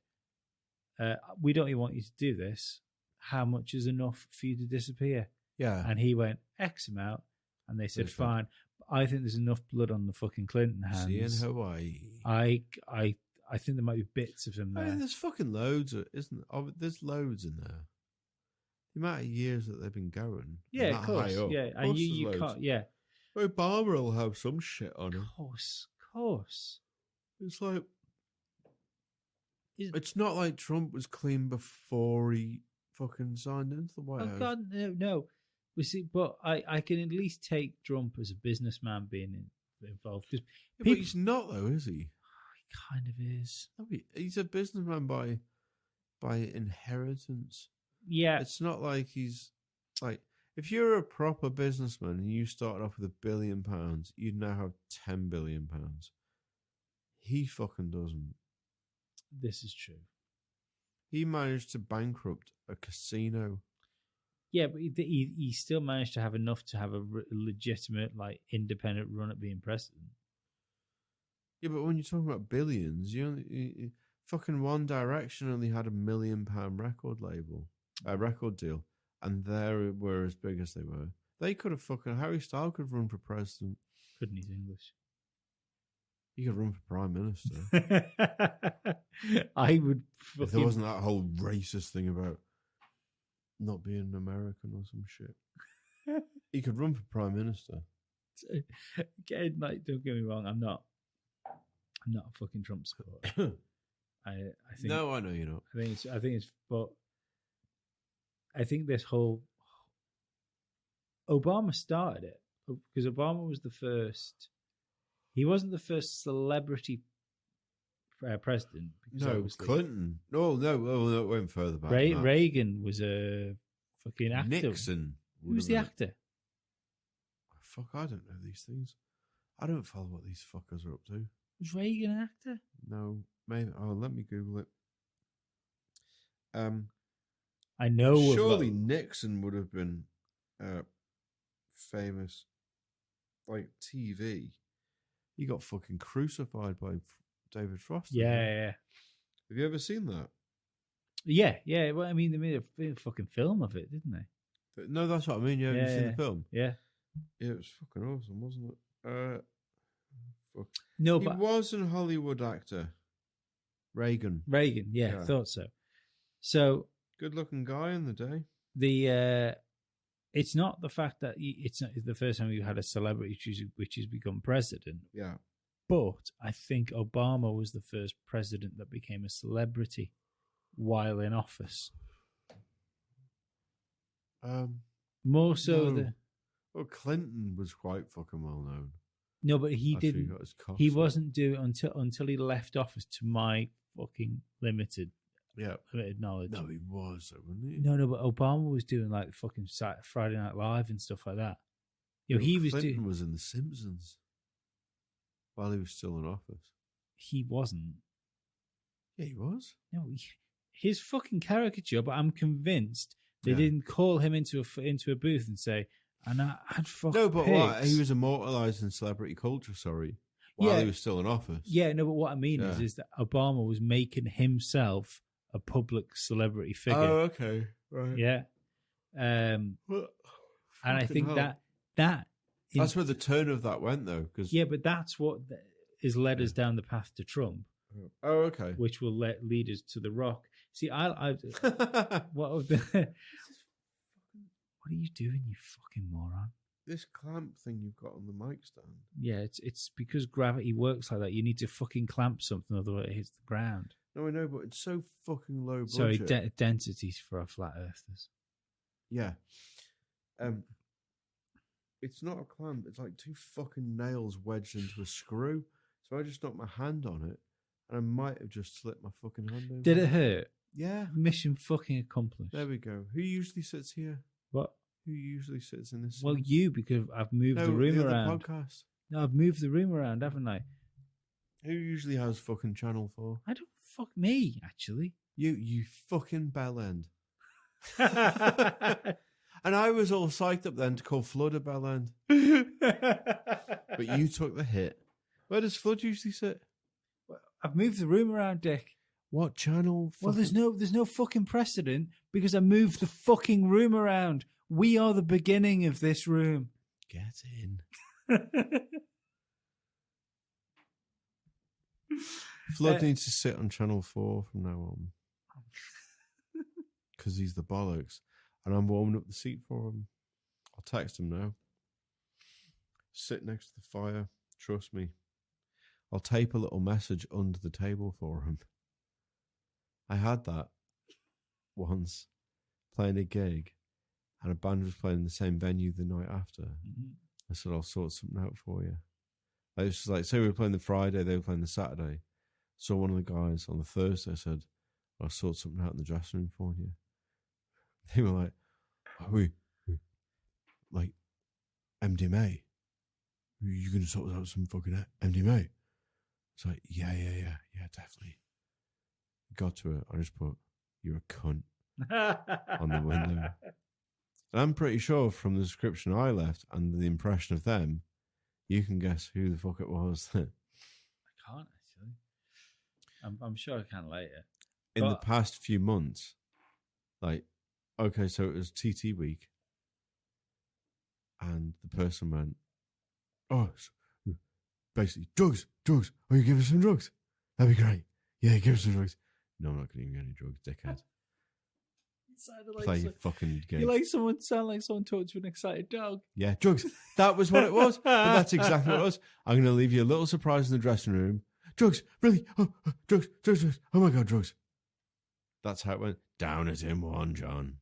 "We don't even want you to do this. How much is enough for you to disappear?" Yeah. And he went X amount, and they said, They said- "Fine." I think there's enough blood on the fucking Clinton See in hands. Hawaii. I think there might be bits of him I there. mean, there's fucking loads, there's loads in there. The amount of years that they've been going. Yeah, that of course. high up. Yeah, Of and course you there's loads. can't. Yeah, Obama will have some shit on him. of course. It's like, Is- it's not like Trump was clean before he fucking signed into the White Oh House. God, no. We see, but I can at least take Trump as a businessman being involved because Yeah, people- but he's not though, is he? he kind of is. No, he's a businessman by inheritance. Yeah, It's not like he's like, if you're a proper businessman and you started off with £1 billion, you'd now have £10 billion. He fucking doesn't. this is true. He managed to bankrupt a casino. Yeah, but he still managed to have enough to have a legitimate, like, independent run at being president. Yeah, but when you're talking about billions, fucking One Direction only had £1 million record deal, and they were as big as they were. They could have Harry Styles could run for president. Couldn't he's English. He could run for prime minister. I would. If there wasn't that whole racist thing about not being American or some shit. He could run for prime minister. Again, like, don't get me wrong, I'm not a fucking Trump supporter. I think No, I know you're not. but I think this whole Obama started it because Obama was the first. He wasn't the first celebrity president. Because No, obviously Clinton. No, it went further back. than that. Reagan was a fucking actor. Nixon. Who was the actor? Fuck, I don't know these things. I don't follow what these fuckers are up to. Was Reagan an actor? No, maybe. Oh, let me Google it. I know. Surely Nixon would have been famous, like TV. He got fucking crucified by David Frost. Yeah. Have you ever seen that? Yeah. Well, I mean, they made a fucking film of it, didn't they? No, that's what I mean. Yeah, have you seen the film? Yeah. Yeah, it was fucking awesome, wasn't it? Fuck. No, He but was a Hollywood actor. Reagan. yeah, Yeah. I thought so. So Good looking guy in the day. it's not the fact that it's not the first time you had a celebrity which has become president, Yeah. but I think Obama was the first president that became a celebrity while in office. More so No. Well, Clinton was quite fucking well known. but he After didn't. got his cock He sucked. wasn't doing until he left office, to my fucking limited Yeah. knowledge. No, he was, though, wasn't he? No, but Obama was doing like fucking Friday Night Live and stuff like that. He was Clinton doing. was in The Simpsons while he was still in office. He wasn't. Yeah, he was. No, his fucking caricature. But I'm convinced they Yeah. didn't call him into a booth and say, "And I'd fuck." No, but what? pigs." He was immortalised in celebrity culture. Sorry, while Yeah. he was still in office. Yeah, no, but what I mean Yeah. is that Obama was making himself a public celebrity figure. Oh, okay, right. Yeah. And I Fucking think hell. that's That's where the turn of that went, though. Cause, yeah, but that's what has led us down the path to Trump, Oh, okay. which will lead us to The Rock. See, I what are you doing, you fucking moron? This clamp thing you've got on the mic stand. Yeah, it's because gravity works like that. You need to fucking clamp something, otherwise it hits the ground. No, I know, but it's so fucking low budget. Sorry, densities for our flat earthers. Yeah. It's not a clamp. It's like 2 fucking nails wedged into a screw. So I just knocked my hand on it, and I might have just slipped my fucking hand over. Did it hurt? Yeah. Mission fucking accomplished. There we go. Who usually sits here? What? Who usually sits in this? Well, you, because I've moved the room other around. podcast. No, I've moved the room around, haven't I? Who usually has fucking Channel 4? I don't fuck me, actually. You fucking bellend. And I was all psyched up then to call Flood a bellend. But you took the hit. Where does Flood usually sit? I've moved the room around, Dick. What channel? Well, there's no fucking precedent because I moved the fucking room around. We are the beginning of this room. Get in. Flood needs to sit on Channel 4 from now on. Because he's the bollocks. And I'm warming up the seat for him. I'll text him now. Sit next to the fire. Trust me. I'll tape a little message under the table for him. I had that once, playing a gig, and a band was playing in the same venue the night after. Mm-hmm. I said, I'll sort something out for you. It was just like, say we were playing the Friday, they were playing the Saturday. So one of the guys on the Thursday said, I'll sort something out in the dressing room for you. They were like, are we like MDMA? Are you going to sort out some fucking MDMA? It's like, yeah, definitely. Got to it. I just put, you're a cunt on the window. And I'm pretty sure from the description I left and the impression of them, you can guess who the fuck it was. I can't, actually. I'm sure I can later. In the past few months, like, okay, so it was TT week, and the person went, oh, basically, drugs. Oh, you give us some drugs? That'd be great. Yeah, give us some drugs. No, I'm not going to give you any drugs, dickhead. Play your fucking game. You sound like someone talking to an excited dog. Yeah, drugs. That was what it was. But that's exactly what it was. I'm going to leave you a little surprise in the dressing room. Drugs, really? Oh, drugs. Oh my God, drugs. That's how it went. Down at him one, John.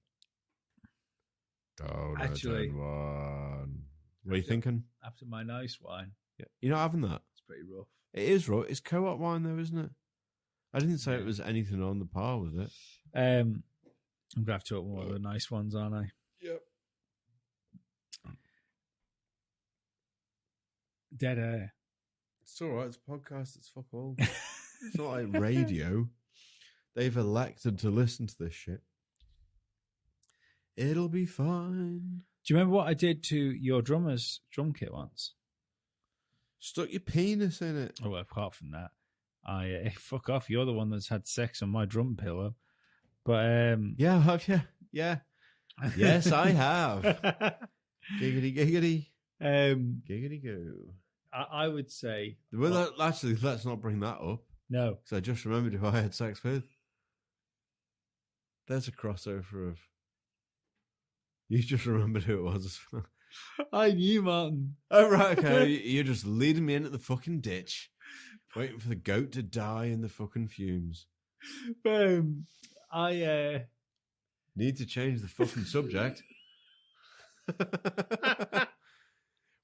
Down at him one. What are you thinking? After my nice wine. Yeah. You're not having that? It's pretty rough. It is rough. It's co-op wine though, isn't it? I didn't say it was anything on the par, was it? I'm going to have to open one of the nice ones, aren't I? Yep. Dead air. It's all right. It's a podcast. It's fuck all. It's not like radio. They've elected to listen to this shit. It'll be fine. Do you remember what I did to your drummer's drum kit once? Stuck your penis in it. Oh, well, apart from that, fuck off. You're the one that's had sex on my drum pillow. But yeah, have you? Yeah. Yes, I have. Giggity. Giggity go. I would say. Well, actually, let's not bring that up. No, because I just remembered who I had sex with. There's a crossover of. You just remembered who it was as well. I knew, Martin. Oh, right, okay. You're just leading me into the fucking ditch, waiting for the goat to die in the fucking fumes. I need to change the fucking subject.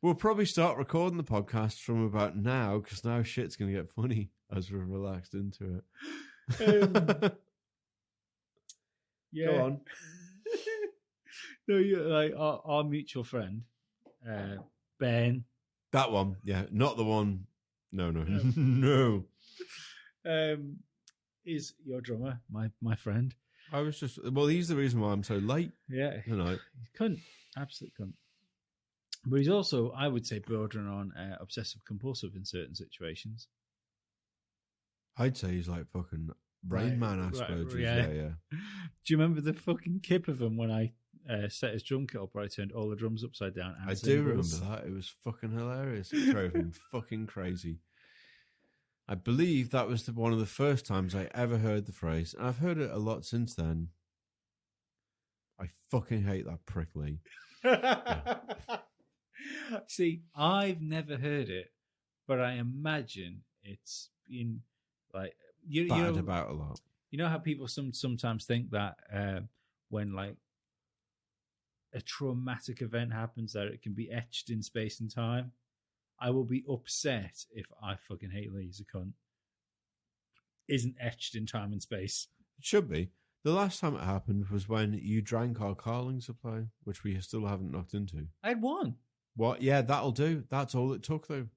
We'll probably start recording the podcast from about now, because now shit's going to get funny as we're relaxed into it. Yeah. Go on. No, you're like our mutual friend, Ben. That one, yeah, not the one. No. No. Is your drummer my friend? I was just he's the reason why I'm so late. Yeah, tonight. Cunt, absolute cunt. But he's also, I would say, bordering on obsessive compulsive in certain situations. I'd say he's like fucking Rain Man Asperger's. Yeah. Do you remember the fucking kip of him when I set his drum kit up where I turned all the drums upside down? I do remember that. It was fucking hilarious. It drove him fucking crazy. I believe that was one of the first times I ever heard the phrase, and I've heard it a lot since then. I fucking hate that prickly. Yeah. See, I've never heard it, but I imagine it's been like you battered know, about a lot. you know how people sometimes think that when like a traumatic event happens, that it can be etched in space and time. I will be upset if I fucking hate Lee as a cunt isn't etched in time and space. It should be. The last time it happened was when you drank our Carling supply, which we still haven't knocked into. I had one. What? Yeah, that'll do. That's all it took, though.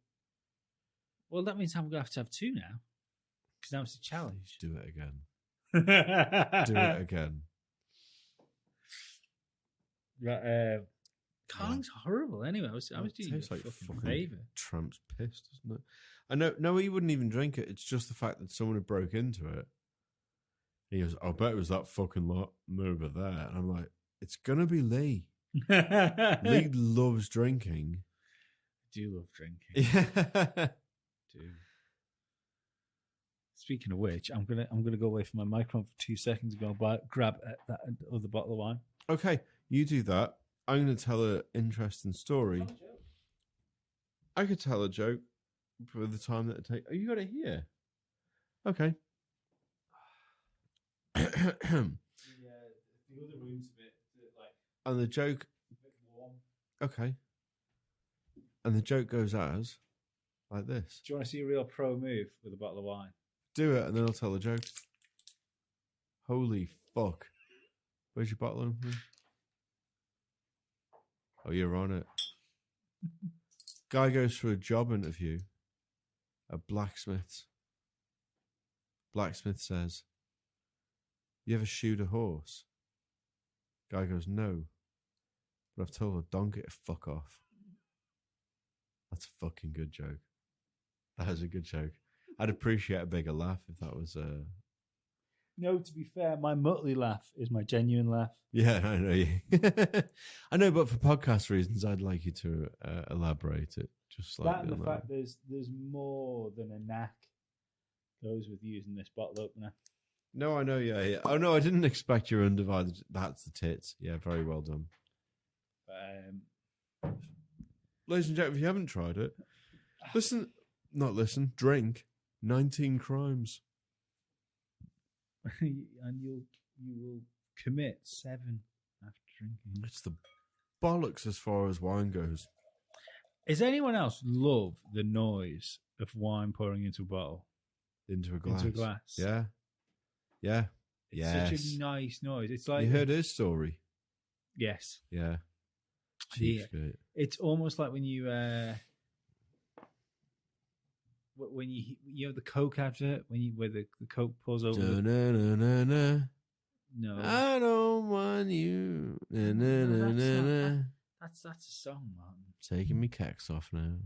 Well, that means I'm going to have two now. Because now it's a challenge. Do it again. Do it again. Right, Carling's horrible. Anyway, I was doing you tastes a like fucking fucking favour. tramp's piss, doesn't it? I know. No, he wouldn't even drink it. It's just the fact that someone had broke into it. He goes, "I bet it was that fucking lot over there." And I'm like, "It's gonna be Lee. Lee loves drinking. I do love drinking. Yeah." Do. Speaking of which, I'm gonna go away from my microphone for 2 seconds and go grab that other bottle of wine. Okay, you do that. I'm going to tell an interesting story. I could tell a joke for the time that it takes. Oh, you got it here. Okay. The other room's a bit like. And the joke. A bit warm. Okay. And the joke goes as like this. Do you want to see a real pro move with a bottle of wine? Do it, and then I'll tell the joke. Holy fuck! Where's your bottle opener? Oh, you're on it. Guy goes for a job interview at Blacksmith's. Blacksmith says, "You ever shoot a horse?" Guy goes, "No, but I've told a donkey to fuck off." That's a fucking good joke. That is a good joke. I'd appreciate a bigger laugh if that was No, to be fair, my Muttley laugh is my genuine laugh. Yeah, I know you. I know, but for podcast reasons, I'd like you to elaborate it just slightly. That and the on fact there's more than a knack goes with using this bottle opener. No, I know. Yeah. Oh no, I didn't expect your undivided. That's the tits. Yeah, very well done. Ladies and gentlemen, if you haven't tried it, drink 19 Crimes. And you will commit 7 after drinking. It's the bollocks as far as wine goes. Does anyone else love the noise of wine pouring into a bottle? Into a glass. Into a glass. Yeah. Yeah. It's such a nice noise. It's like you heard his story. Yes. Yeah. Yeah. It's almost like when you know the Coke advert where the Coke pours over. No. No, I don't want you. that's a song, Martin. Taking me cacks off now.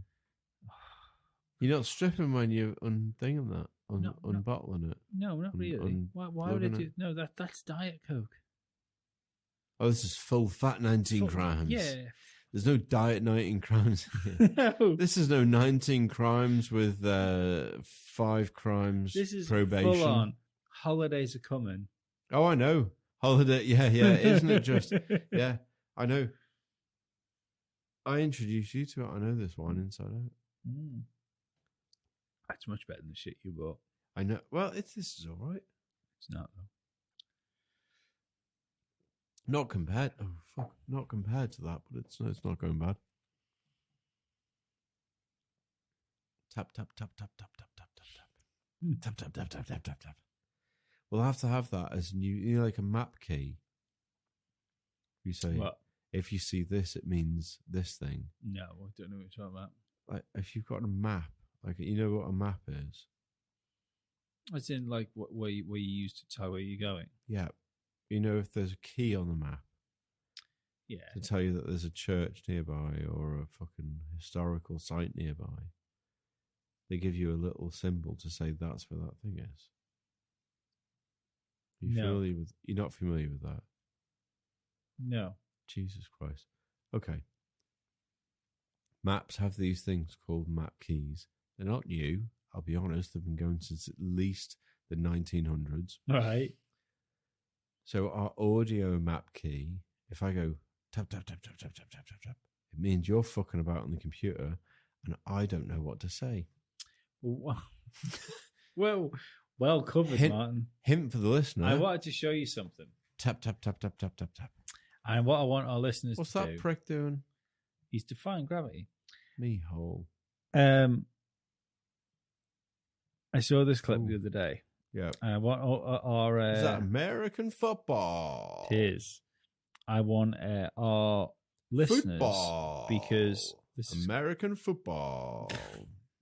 You're not stripping when you're unthinging that, unbottling it. No, not really. Why would I do? No, that's Diet Coke. Oh, this is full fat 19 Crimes. Yeah. There's no diet 19 Crimes. No. This is no 19 Crimes with 5 crimes This is probation. full on. Holidays are coming. Oh, I know. Holiday. Yeah. Isn't it just? Yeah, I know. I introduced you to it. I know this wine inside out. Mm. That's much better than the shit you bought. I know. Well, this is all right. It's not, though. Not compared. Oh fuck! Not compared to that, but it's not going bad. Tap tap tap tap tap tap tap tap tap tap tap tap tap tap tap tap. We'll have to have that as new, like a map key. You say, what? If you see this, it means this thing. No, I don't know what you're talking about. Like if you've got a map, like you know what a map is. It's in like where you use to tell where you're going. Yeah. You know, if there's a key on the map, yeah, to tell you that there's a church nearby or a fucking historical site nearby, they give you a little symbol to say that's where that thing is. You're not familiar with that? No. Jesus Christ. Okay. Maps have these things called map keys. They're not new. I'll be honest. They've been going since at least the 1900s. Right. So our audio map key, if I go tap, tap, tap, tap, tap, tap, tap, tap, tap, it means you're fucking about on the computer and I don't know what to say. Well, Well covered, Hint- Martin. Hint for the listener. I wanted to show you something. Tap, tap, tap, tap, tap, tap, tap. And what I want our listeners What's to that do prick doing? is define gravity. Me hole. I saw this clip Ooh. the other day. Yeah. And I want our Is that American football? it is. I want our listeners Football. because this is American football.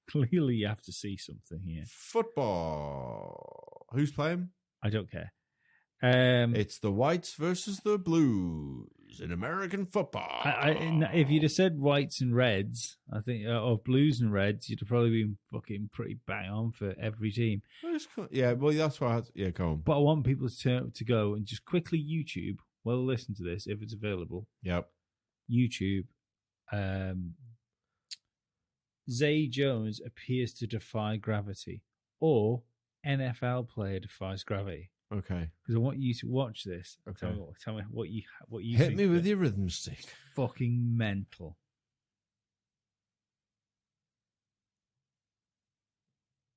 clearly you have to see something here. Football. Who's playing? I don't care. It's the whites versus the blues in American football. If you'd have said whites and reds, I think, or blues and reds, you'd have probably been fucking pretty bang on for every team. Yeah, well, that's why I had to, yeah, go on. But I want people to go and just quickly YouTube, well, listen to this if it's available. Yep. YouTube. Zay Jones appears to defy gravity, or NFL player defies gravity. Okay. Because I want you to watch this. Okay. Tell me what you Hit think me of with it. your rhythm stick. Fucking mental.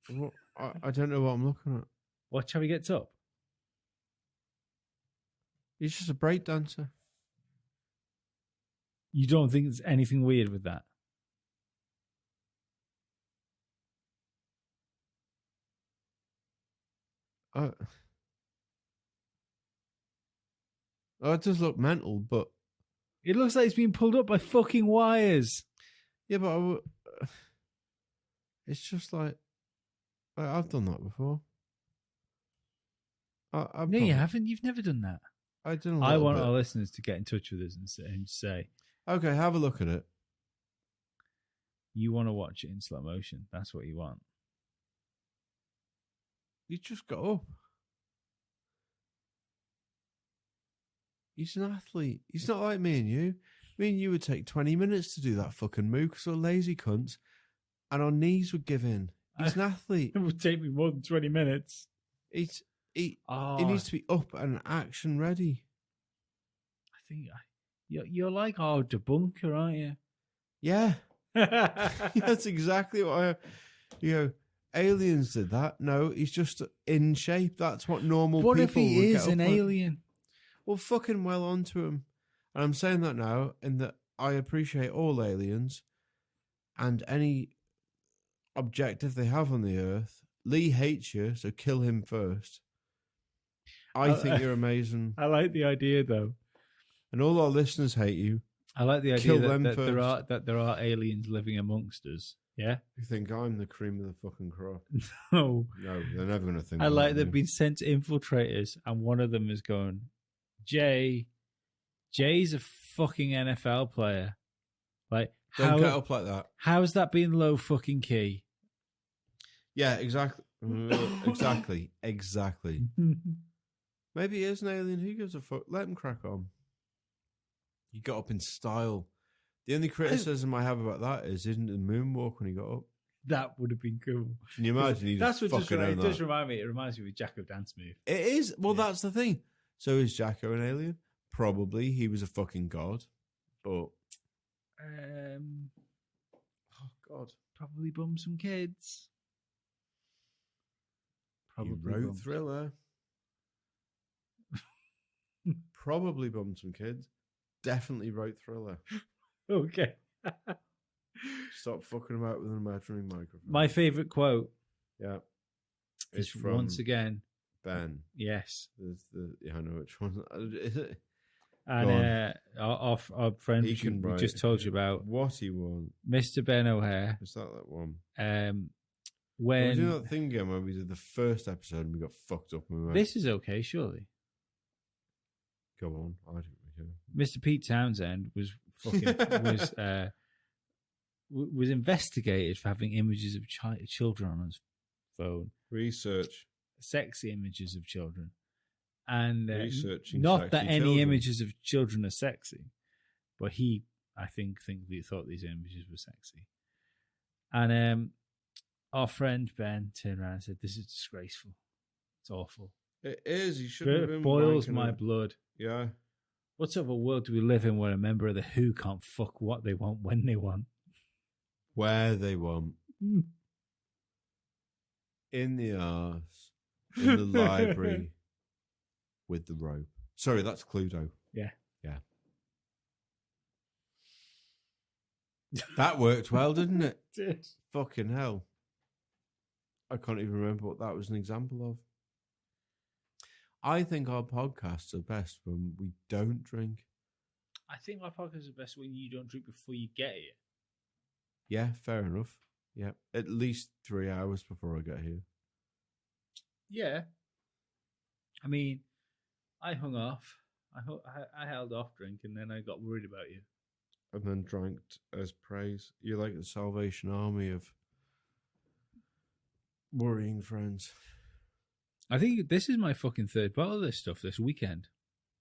Well, I don't know what I'm looking at. Watch how he gets up. He's just a break dancer. You don't think there's anything weird with that? Oh, it does look mental, but It looks like it's been pulled up by fucking wires. yeah, but it's just like I've done that before. No, you haven't. You've never done that. I didn't. I want our listeners to get in touch with us and say, Okay, have a look at it. you want to watch it in slow motion. That's what you want. You just go up. He's an athlete. He's not like me and you. Me and you would take 20 minutes to do that fucking move because we're lazy cunts and our knees would give in. He's an athlete. It would take me more than 20 minutes. He Oh, needs to be up and action ready. I think you're like our debunker, aren't you? Yeah. That's exactly what aliens did that. No, he's just in shape. That's what normal What people if he would is get an up at. alien? Well, fucking well onto him. And I'm saying that now in that I appreciate all aliens and any objective they have on the earth. Lee hates you, so kill him first. I think you're amazing. I like the idea, though. And all our listeners hate you. I like the idea Kill them that first. there are aliens living amongst us. Yeah. You think I'm the cream of the fucking crop. No. No, they're never going to think I that like of they've me. been sent to infiltrators, and one of them is going, Jay's a fucking NFL player. Like, Don't get up like that. how's that being low fucking key? Yeah, exactly. Exactly. Maybe he is an alien. Who gives a fuck? Let him crack on. He got up in style. The only criticism I have about that is, isn't the moonwalk when he got up? That would have been cool. Can you imagine? He That's just what just fucking it owned does that. remind me. It reminds me of a Jacko dance move. It is. Well, Yeah. that's the thing. So is Jacko an alien? Probably. He was a fucking god. But oh god, Probably bum some kids. he Probably wrote bum. Thriller. Probably bummed some kids. Definitely wrote Thriller. Okay. Stop fucking about with an imaginary microphone. My favorite quote Yeah. is It's from once again. Ben. Yes, Yeah, I know which one. Is it? and our friend He we can write just told you about, what he wants. Mr. Ben O'Hare. Is that one? When we do that thing again where we did the first episode and we got fucked up. And we went, this is okay, surely. go on. I don't really Mr. Pete Townsend was was investigated for having images of children on his phone, research. sexy images of children, and Researching not that sexy any children. images of children are sexy, but he, I think he thought these images were sexy, and our friend Ben turned around and said, "This is disgraceful. It's awful. It is. He shouldn't have It been. boils wanking my it. blood. Yeah. What sort of a world do we live in where a member of the Who can't fuck what they want when they want?" Where they want. In the arse. in the library with the rope. Sorry, that's Cluedo. Yeah. Yeah. That worked well, didn't it? Did. Fucking hell. I can't even remember what that was an example of. I think our podcasts are best when we don't drink. I think my podcast is best when you don't drink before you get here. Yeah, fair enough. Yeah, at least 3 hours before I get here. Yeah. I mean, I hung off. I held off drinking, then I got worried about you. And then drank as praise. You're like the Salvation Army of worrying friends. I think this is my fucking third bottle of this stuff this weekend.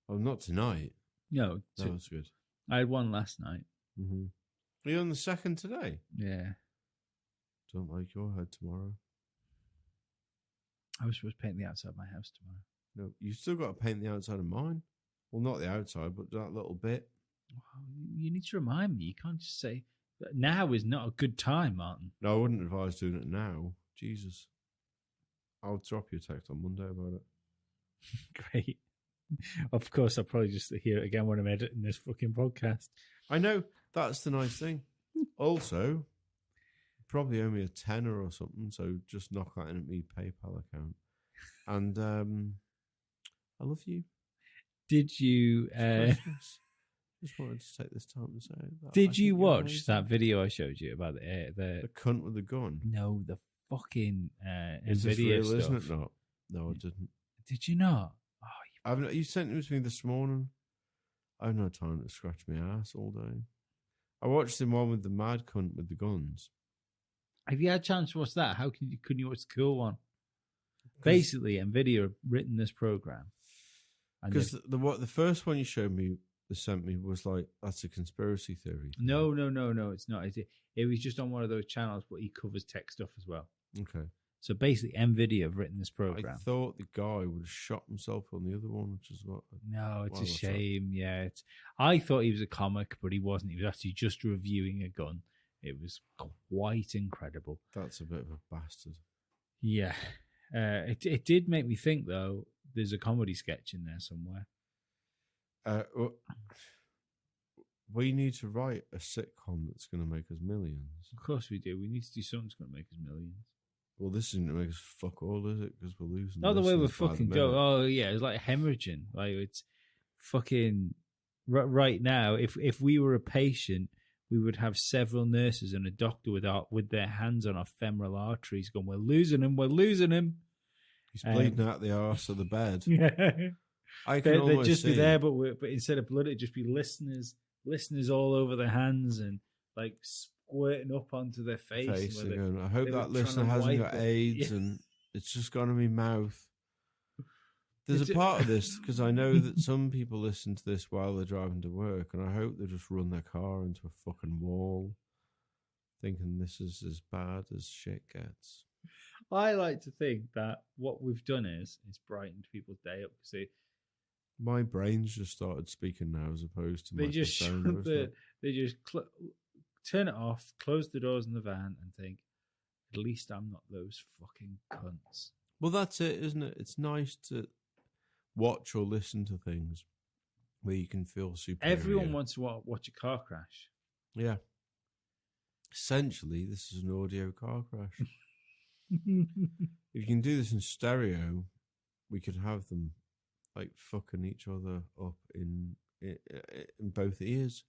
Oh, not tonight. No, That was good. I had one last night. Mm-hmm. Are you on the second today? Yeah. Don't like your head tomorrow. I was supposed to paint the outside of my house tomorrow. No, you still got to paint the outside of mine. Well, not the outside, but that little bit. Well, you need to remind me. You can't just say that now is not a good time, Martin. No, I wouldn't advise doing it now. Jesus. I'll drop you a text on Monday about it. Great. Of course, I'll probably just hear it again when I'm editing this fucking podcast. I know. That's the nice thing. Also, probably owe me a tenner or something, so just knock that in at me PayPal account. And I love you. Did you... Just wanted to take this time to say that. Did you watch that video I showed you about the cunt with the gun? No, the fucking Is this NVIDIA real, stuff. isn't it not? No, I didn't. Did you not? You sent it to me this morning. I have no time to scratch my ass all day. I watched the one with the mad cunt with the guns. Have you had a chance to watch that? How couldn't you watch the cool one? Basically, NVIDIA have written this program. Because the first one you showed me, sent me, was like, that's a conspiracy theory. No, it's not. It was just on one of those channels, but he covers tech stuff as well. Okay. So basically, NVIDIA have written this program. I thought the guy would have shot himself on the other one, which is what... No, it's a shame. Yeah, I thought he was a comic, but he wasn't. He was actually just reviewing a gun. It was quite incredible. That's a bit of a bastard. Yeah. It did make me think, though, there's a comedy sketch in there somewhere. We need to write a sitcom that's going to make us millions. Of course we do. We need to do something that's going to make us millions. Well, this isn't going to make us fuck all, is it? Because we're losing. Not the way we're fucking going. Oh, yeah. It's like hemorrhaging. Like, it's fucking... Right now, if we were a patient, we would have several nurses and a doctor with their hands on our femoral arteries going, we're losing him. He's bleeding out the arse of the bed. Yeah. They'd just be there, but instead of blood, it'd just be listeners all over their hands and like squirting up onto their face. I hope that listener hasn't got AIDS and it's just gone to my mouth. There's a part of this, because I know that some people listen to this while they're driving to work, and I hope they just run their car into a fucking wall thinking this is as bad as shit gets. I like to think that what we've done is brightened people's day up. See, my brain's just started speaking now, as opposed to they just turn it off, close the doors in the van, and think, at least I'm not those fucking cunts. Well, that's it, isn't it? It's nice to watch or listen to things where you can feel superior. Everyone wants to watch a car crash. Yeah. Essentially, this is an audio car crash. If you can do this in stereo, we could have them like fucking each other up in both ears.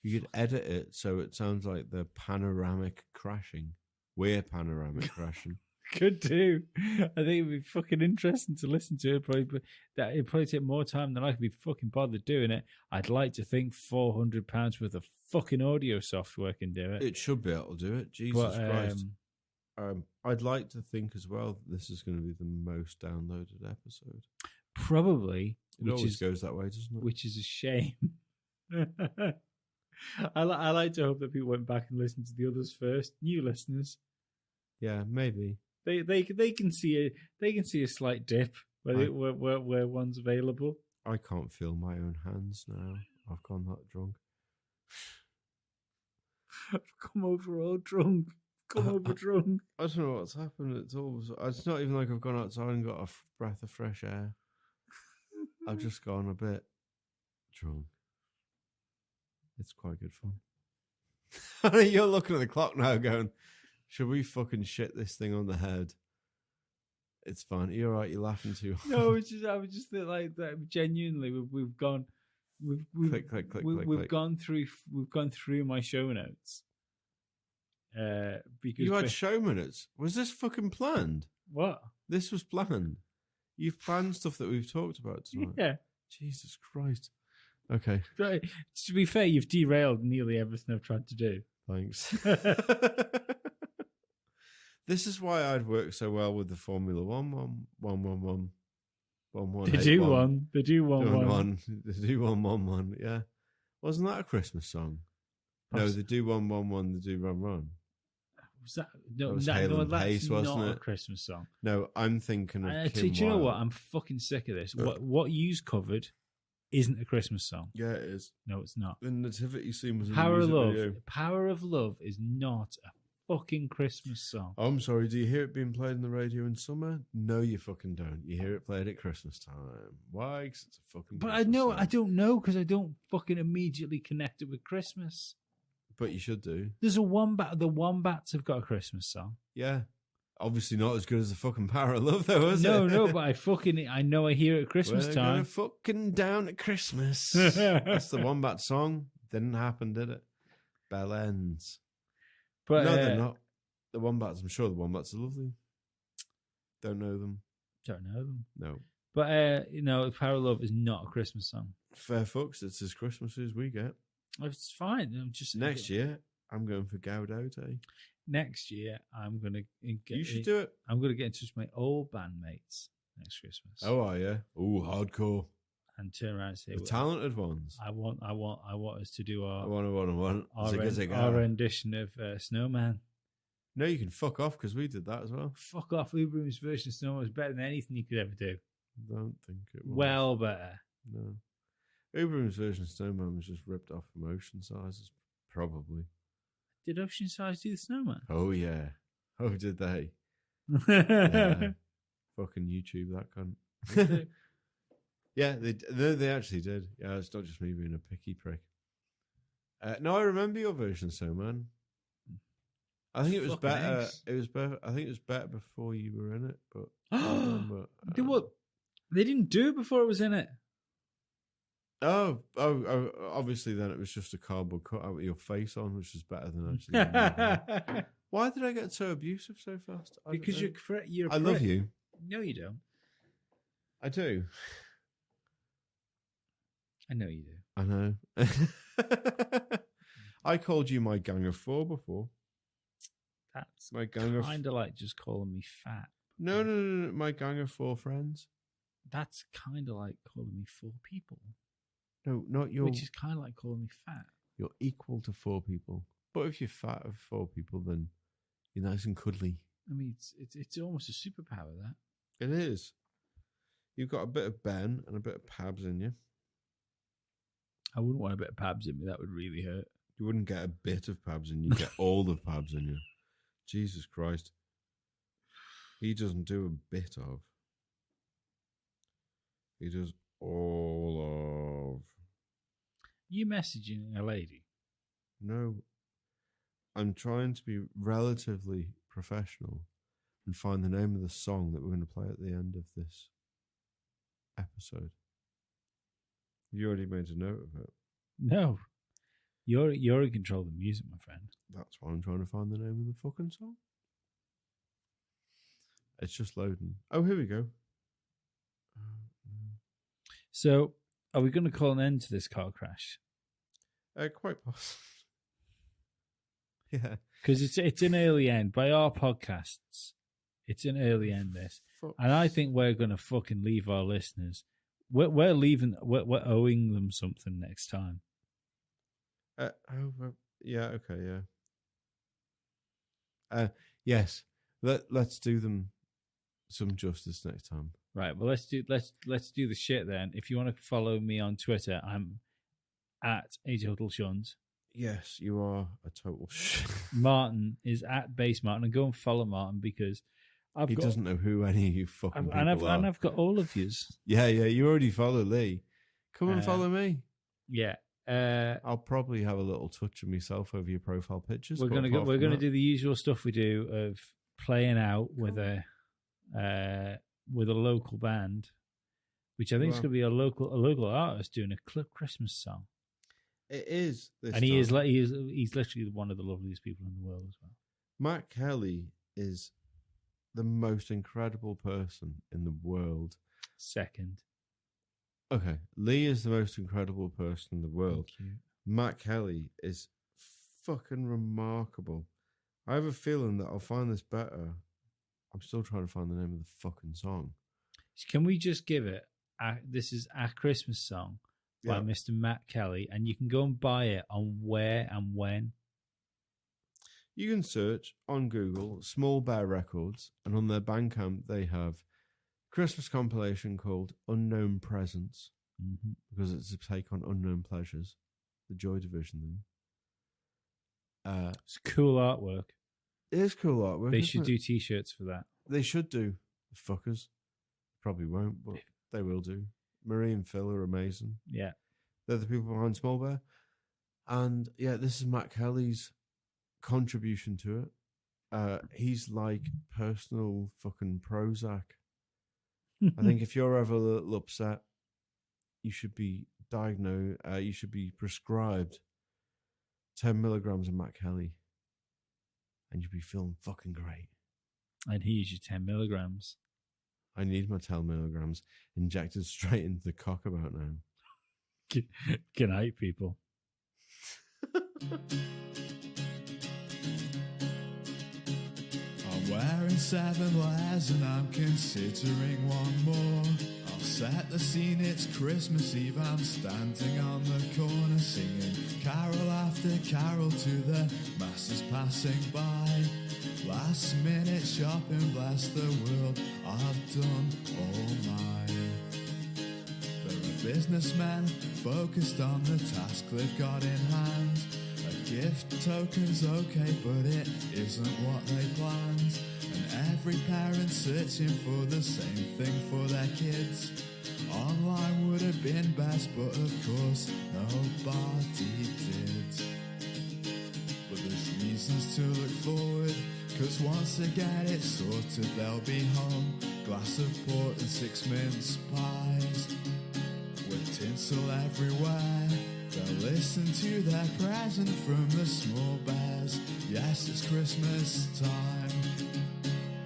You could edit it so it sounds like they're panoramic crashing. We're panoramic crashing. Could do. I think it'd be fucking interesting to listen to it. Probably, that it'd probably take more time than I could be fucking bothered doing it. I'd like to think £400 worth of fucking audio software can do it. It should be able to do it. Jesus Christ. I'd like to think as well that this is going to be the most downloaded episode. Probably. It always goes that way, doesn't it? Which is a shame. I like to hope that people went back and listened to the others first. New listeners. Yeah, maybe. They can see a slight dip where one's available. I can't feel my own hands now. I've gone that drunk. I've come over all drunk. come over drunk. I don't know what's happened. It's not even like I've gone outside and got a breath of fresh air. I've just gone a bit drunk. It's quite good fun. You're looking at the clock now going, should we fucking shit this thing on the head? It's fine. You're right. You're laughing too hard. No, I was just like that. Genuinely, we've gone. We've gone through my show notes. Because you had show minutes. Was this fucking planned? What? This was planned. You've planned stuff that we've talked about tonight. Yeah. Jesus Christ. Okay. Right. To be fair, you've derailed nearly everything I've tried to do. Thanks. This is why I'd work so well with the Formula 1. They do one. They do one. They do 1. Yeah. Wasn't that a Christmas song? No, they do 1. They do run. Was that no? That was That, Hale no, and that's Pace, not wasn't a it? Christmas song. No, I'm thinking of Kim Do you know Wilde. what? I'm fucking sick of this. What you've covered isn't a Christmas song. Yeah, it is. No, it's not. The nativity scene was in Power the of music Love. video. Power of Love is not a fucking Christmas song. Oh, I'm sorry, do you hear it being played on the radio in summer? No, you fucking don't. You hear it played at Christmas time. Why? 'Cause it's a fucking But Christmas song. I don't know because I don't fucking immediately connect it with Christmas. But you should do. There's a Wombat. The Wombats have got a Christmas song. Yeah. Obviously not as good as the fucking Power of Love, though, is it? No, but I know I hear it at Christmas We're time. gonna fucking down at Christmas. That's the Wombat song. Didn't happen, did it? Bell ends. But No, they're not. The Wombats, I'm sure the Wombats are lovely. Don't know them. Don't know them. No. But Power of Love is not a Christmas song. Fair fucks, it's as Christmassy as we get. It's fine. I'm just Next year, I'm going for Gaudo Day. Next year, I'm gonna get. You should do it. I'm gonna get in touch with my old bandmates next Christmas. Oh, are you? Oh, hardcore. And turn around and say, The talented ones. I want us to do I want. our Zigga zigga. our rendition of Snowman. No, you can fuck off because we did that as well. Fuck off! Uberum's version of Snowman was better than anything you could ever do. Don't think it was. Well better. No. Uberum's version of Snowman was just ripped off from Ocean Sizes, probably. Did Ocean Size do the Snowman? Oh, yeah. Oh, did they? Yeah. Fucking YouTube that cunt. Yeah, they actually did. Yeah, it's not just me being a picky prick. No, I remember your version of Snowman. I think it was Fucking better. eggs. It was better. I think it was better before you were in it, but I don't remember. They didn't do it before it was in it. Oh, obviously then it was just a cardboard cutout with your face on, which is better than actually. Why did I get so abusive so fast? Because you're. I love you. No, you don't. I do. I know you do. I know. I called you my gang of four before. That's My gang of kind of like just calling me fat. no, my gang of four friends. That's kind of like calling me 4 people. No, not your. Which is kind of like calling me fat. You're equal to 4 people. But if you're fat of 4 people, then you're nice and cuddly. I mean, it's almost a superpower, that. It is. You've got a bit of Ben and a bit of Pabs in you. I wouldn't want a bit of Pabs in me. That would really hurt. You wouldn't get a bit of Pabs in you. You get all the Pabs in you. Jesus Christ. He doesn't do a bit of. He does all of. You messaging a lady? No. I'm trying to be relatively professional and find the name of the song that we're going to play at the end of this episode. You already made a note of it. No. You're in control of the music, my friend. That's why I'm trying to find the name of the fucking song. It's just loading. Oh, here we go. So, are we going to call an end to this car crash? Quite possible. Yeah. Because it's an early end. By our podcasts, it's an early end, this. And I think we're going to fucking leave our listeners. We're owing them something next time. Yeah, okay, yeah. Yes. Let's do them some justice next time. Right, well let's do the shit then. If you want to follow me on Twitter, I'm at ATotalShuns. Yes, you are a total shit. Martin is at Base Martin, and go and follow Martin because He doesn't know who any of you fucking people are. And I've got all of yous. Yeah, you already follow Lee. Come and follow me. Yeah. I'll probably have a little touch of myself over your profile pictures. We're gonna do the usual stuff we do of playing out with a local band, which I think is going to be a local artist doing a Christmas song. It is, and he's literally one of the loveliest people in the world as well. Matt Kelly is the most incredible person in the world. Second. Okay, Lee is the most incredible person in the world. Matt Kelly is fucking remarkable. I have a feeling that I'll find this better. I'm still trying to find the name of the fucking song. Can we just give it? This is our Christmas song by Mr. Matt Kelly, and you can go and buy it on where and when. You can search on Google Small Bear Records, and on their Bandcamp they have Christmas compilation called Unknown Presents, because it's a take on Unknown Pleasures, the Joy Division thing. It's cool artwork. It is cool artwork. They should do T-shirts for that. They should do. The fuckers. Probably won't, but they will do. Marie and Phil are amazing. Yeah. They're the people behind Small Bear. And yeah, this is Matt Kelly's contribution to it. He's like personal fucking Prozac. I think if you're ever a little upset, you should be diagnosed, you should be prescribed 10 milligrams of Matt Kelly, and you'll be feeling fucking great. And here's your 10 milligrams. I need my 10 milligrams injected straight into the cock about now. Good night, people. I'm wearing 7 layers and I'm considering one more. I'll set the scene, it's Christmas Eve. I'm standing on the corner singing carol after carol to the masses passing by. Last minute shopping, bless the world, I've done all mine. There are businessmen focused on the task they've got in hand. A gift token's okay, but it isn't what they planned. And every parent searching for the same thing for their kids. Online would have been best, but of course nobody did. But there's reasons to look forward, 'cause once they get it sorted they'll be home. Glass of port and 6 mince pies, with tinsel everywhere. They'll listen to their present from the Small Bears. Yes, it's Christmas time.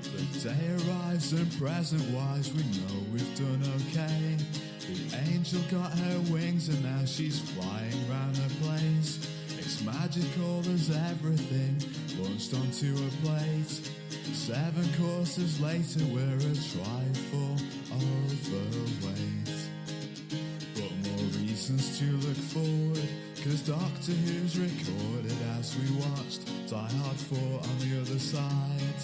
The day arrives and present-wise we know we've done okay. The angel got her wings and now she's flying round the place. It's magical, there's everything launched onto a plate. 7 courses later we're a trifle overweight. But more reasons to look forward, 'cause Doctor Who's recorded as we watched Die Hard 4 on the other side.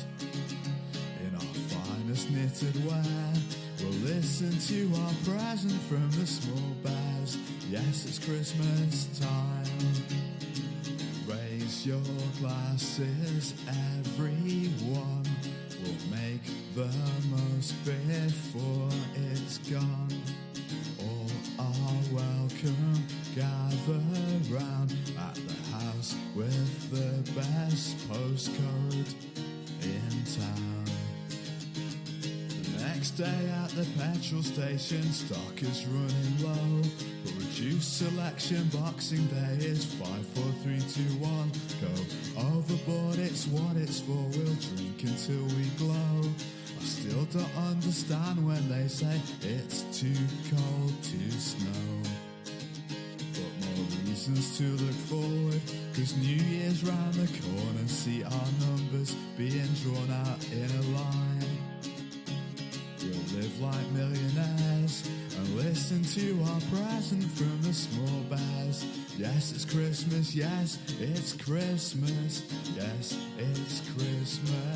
In our finest knitted wear, we'll listen to our present from the Small Bears. Yes, it's Christmas time. Raise your glasses, everyone. We'll make the most before it's gone. All are welcome, gather round at the house with the best postcode in town. The next day at the petrol station, stock is running low. But reduced selection, Boxing Day is 5, 4, 3, 2, 1. Go overboard, it's what it's for. We'll drink until we glow. I still don't understand when they say it's too cold to snow. But more reasons to look forward, 'cause New Year's round the corner. See our numbers being drawn out in a line. We'll live like millionaires and listen to our present from the Small Bears. Yes, it's Christmas, yes, it's Christmas. Yes, it's Christmas.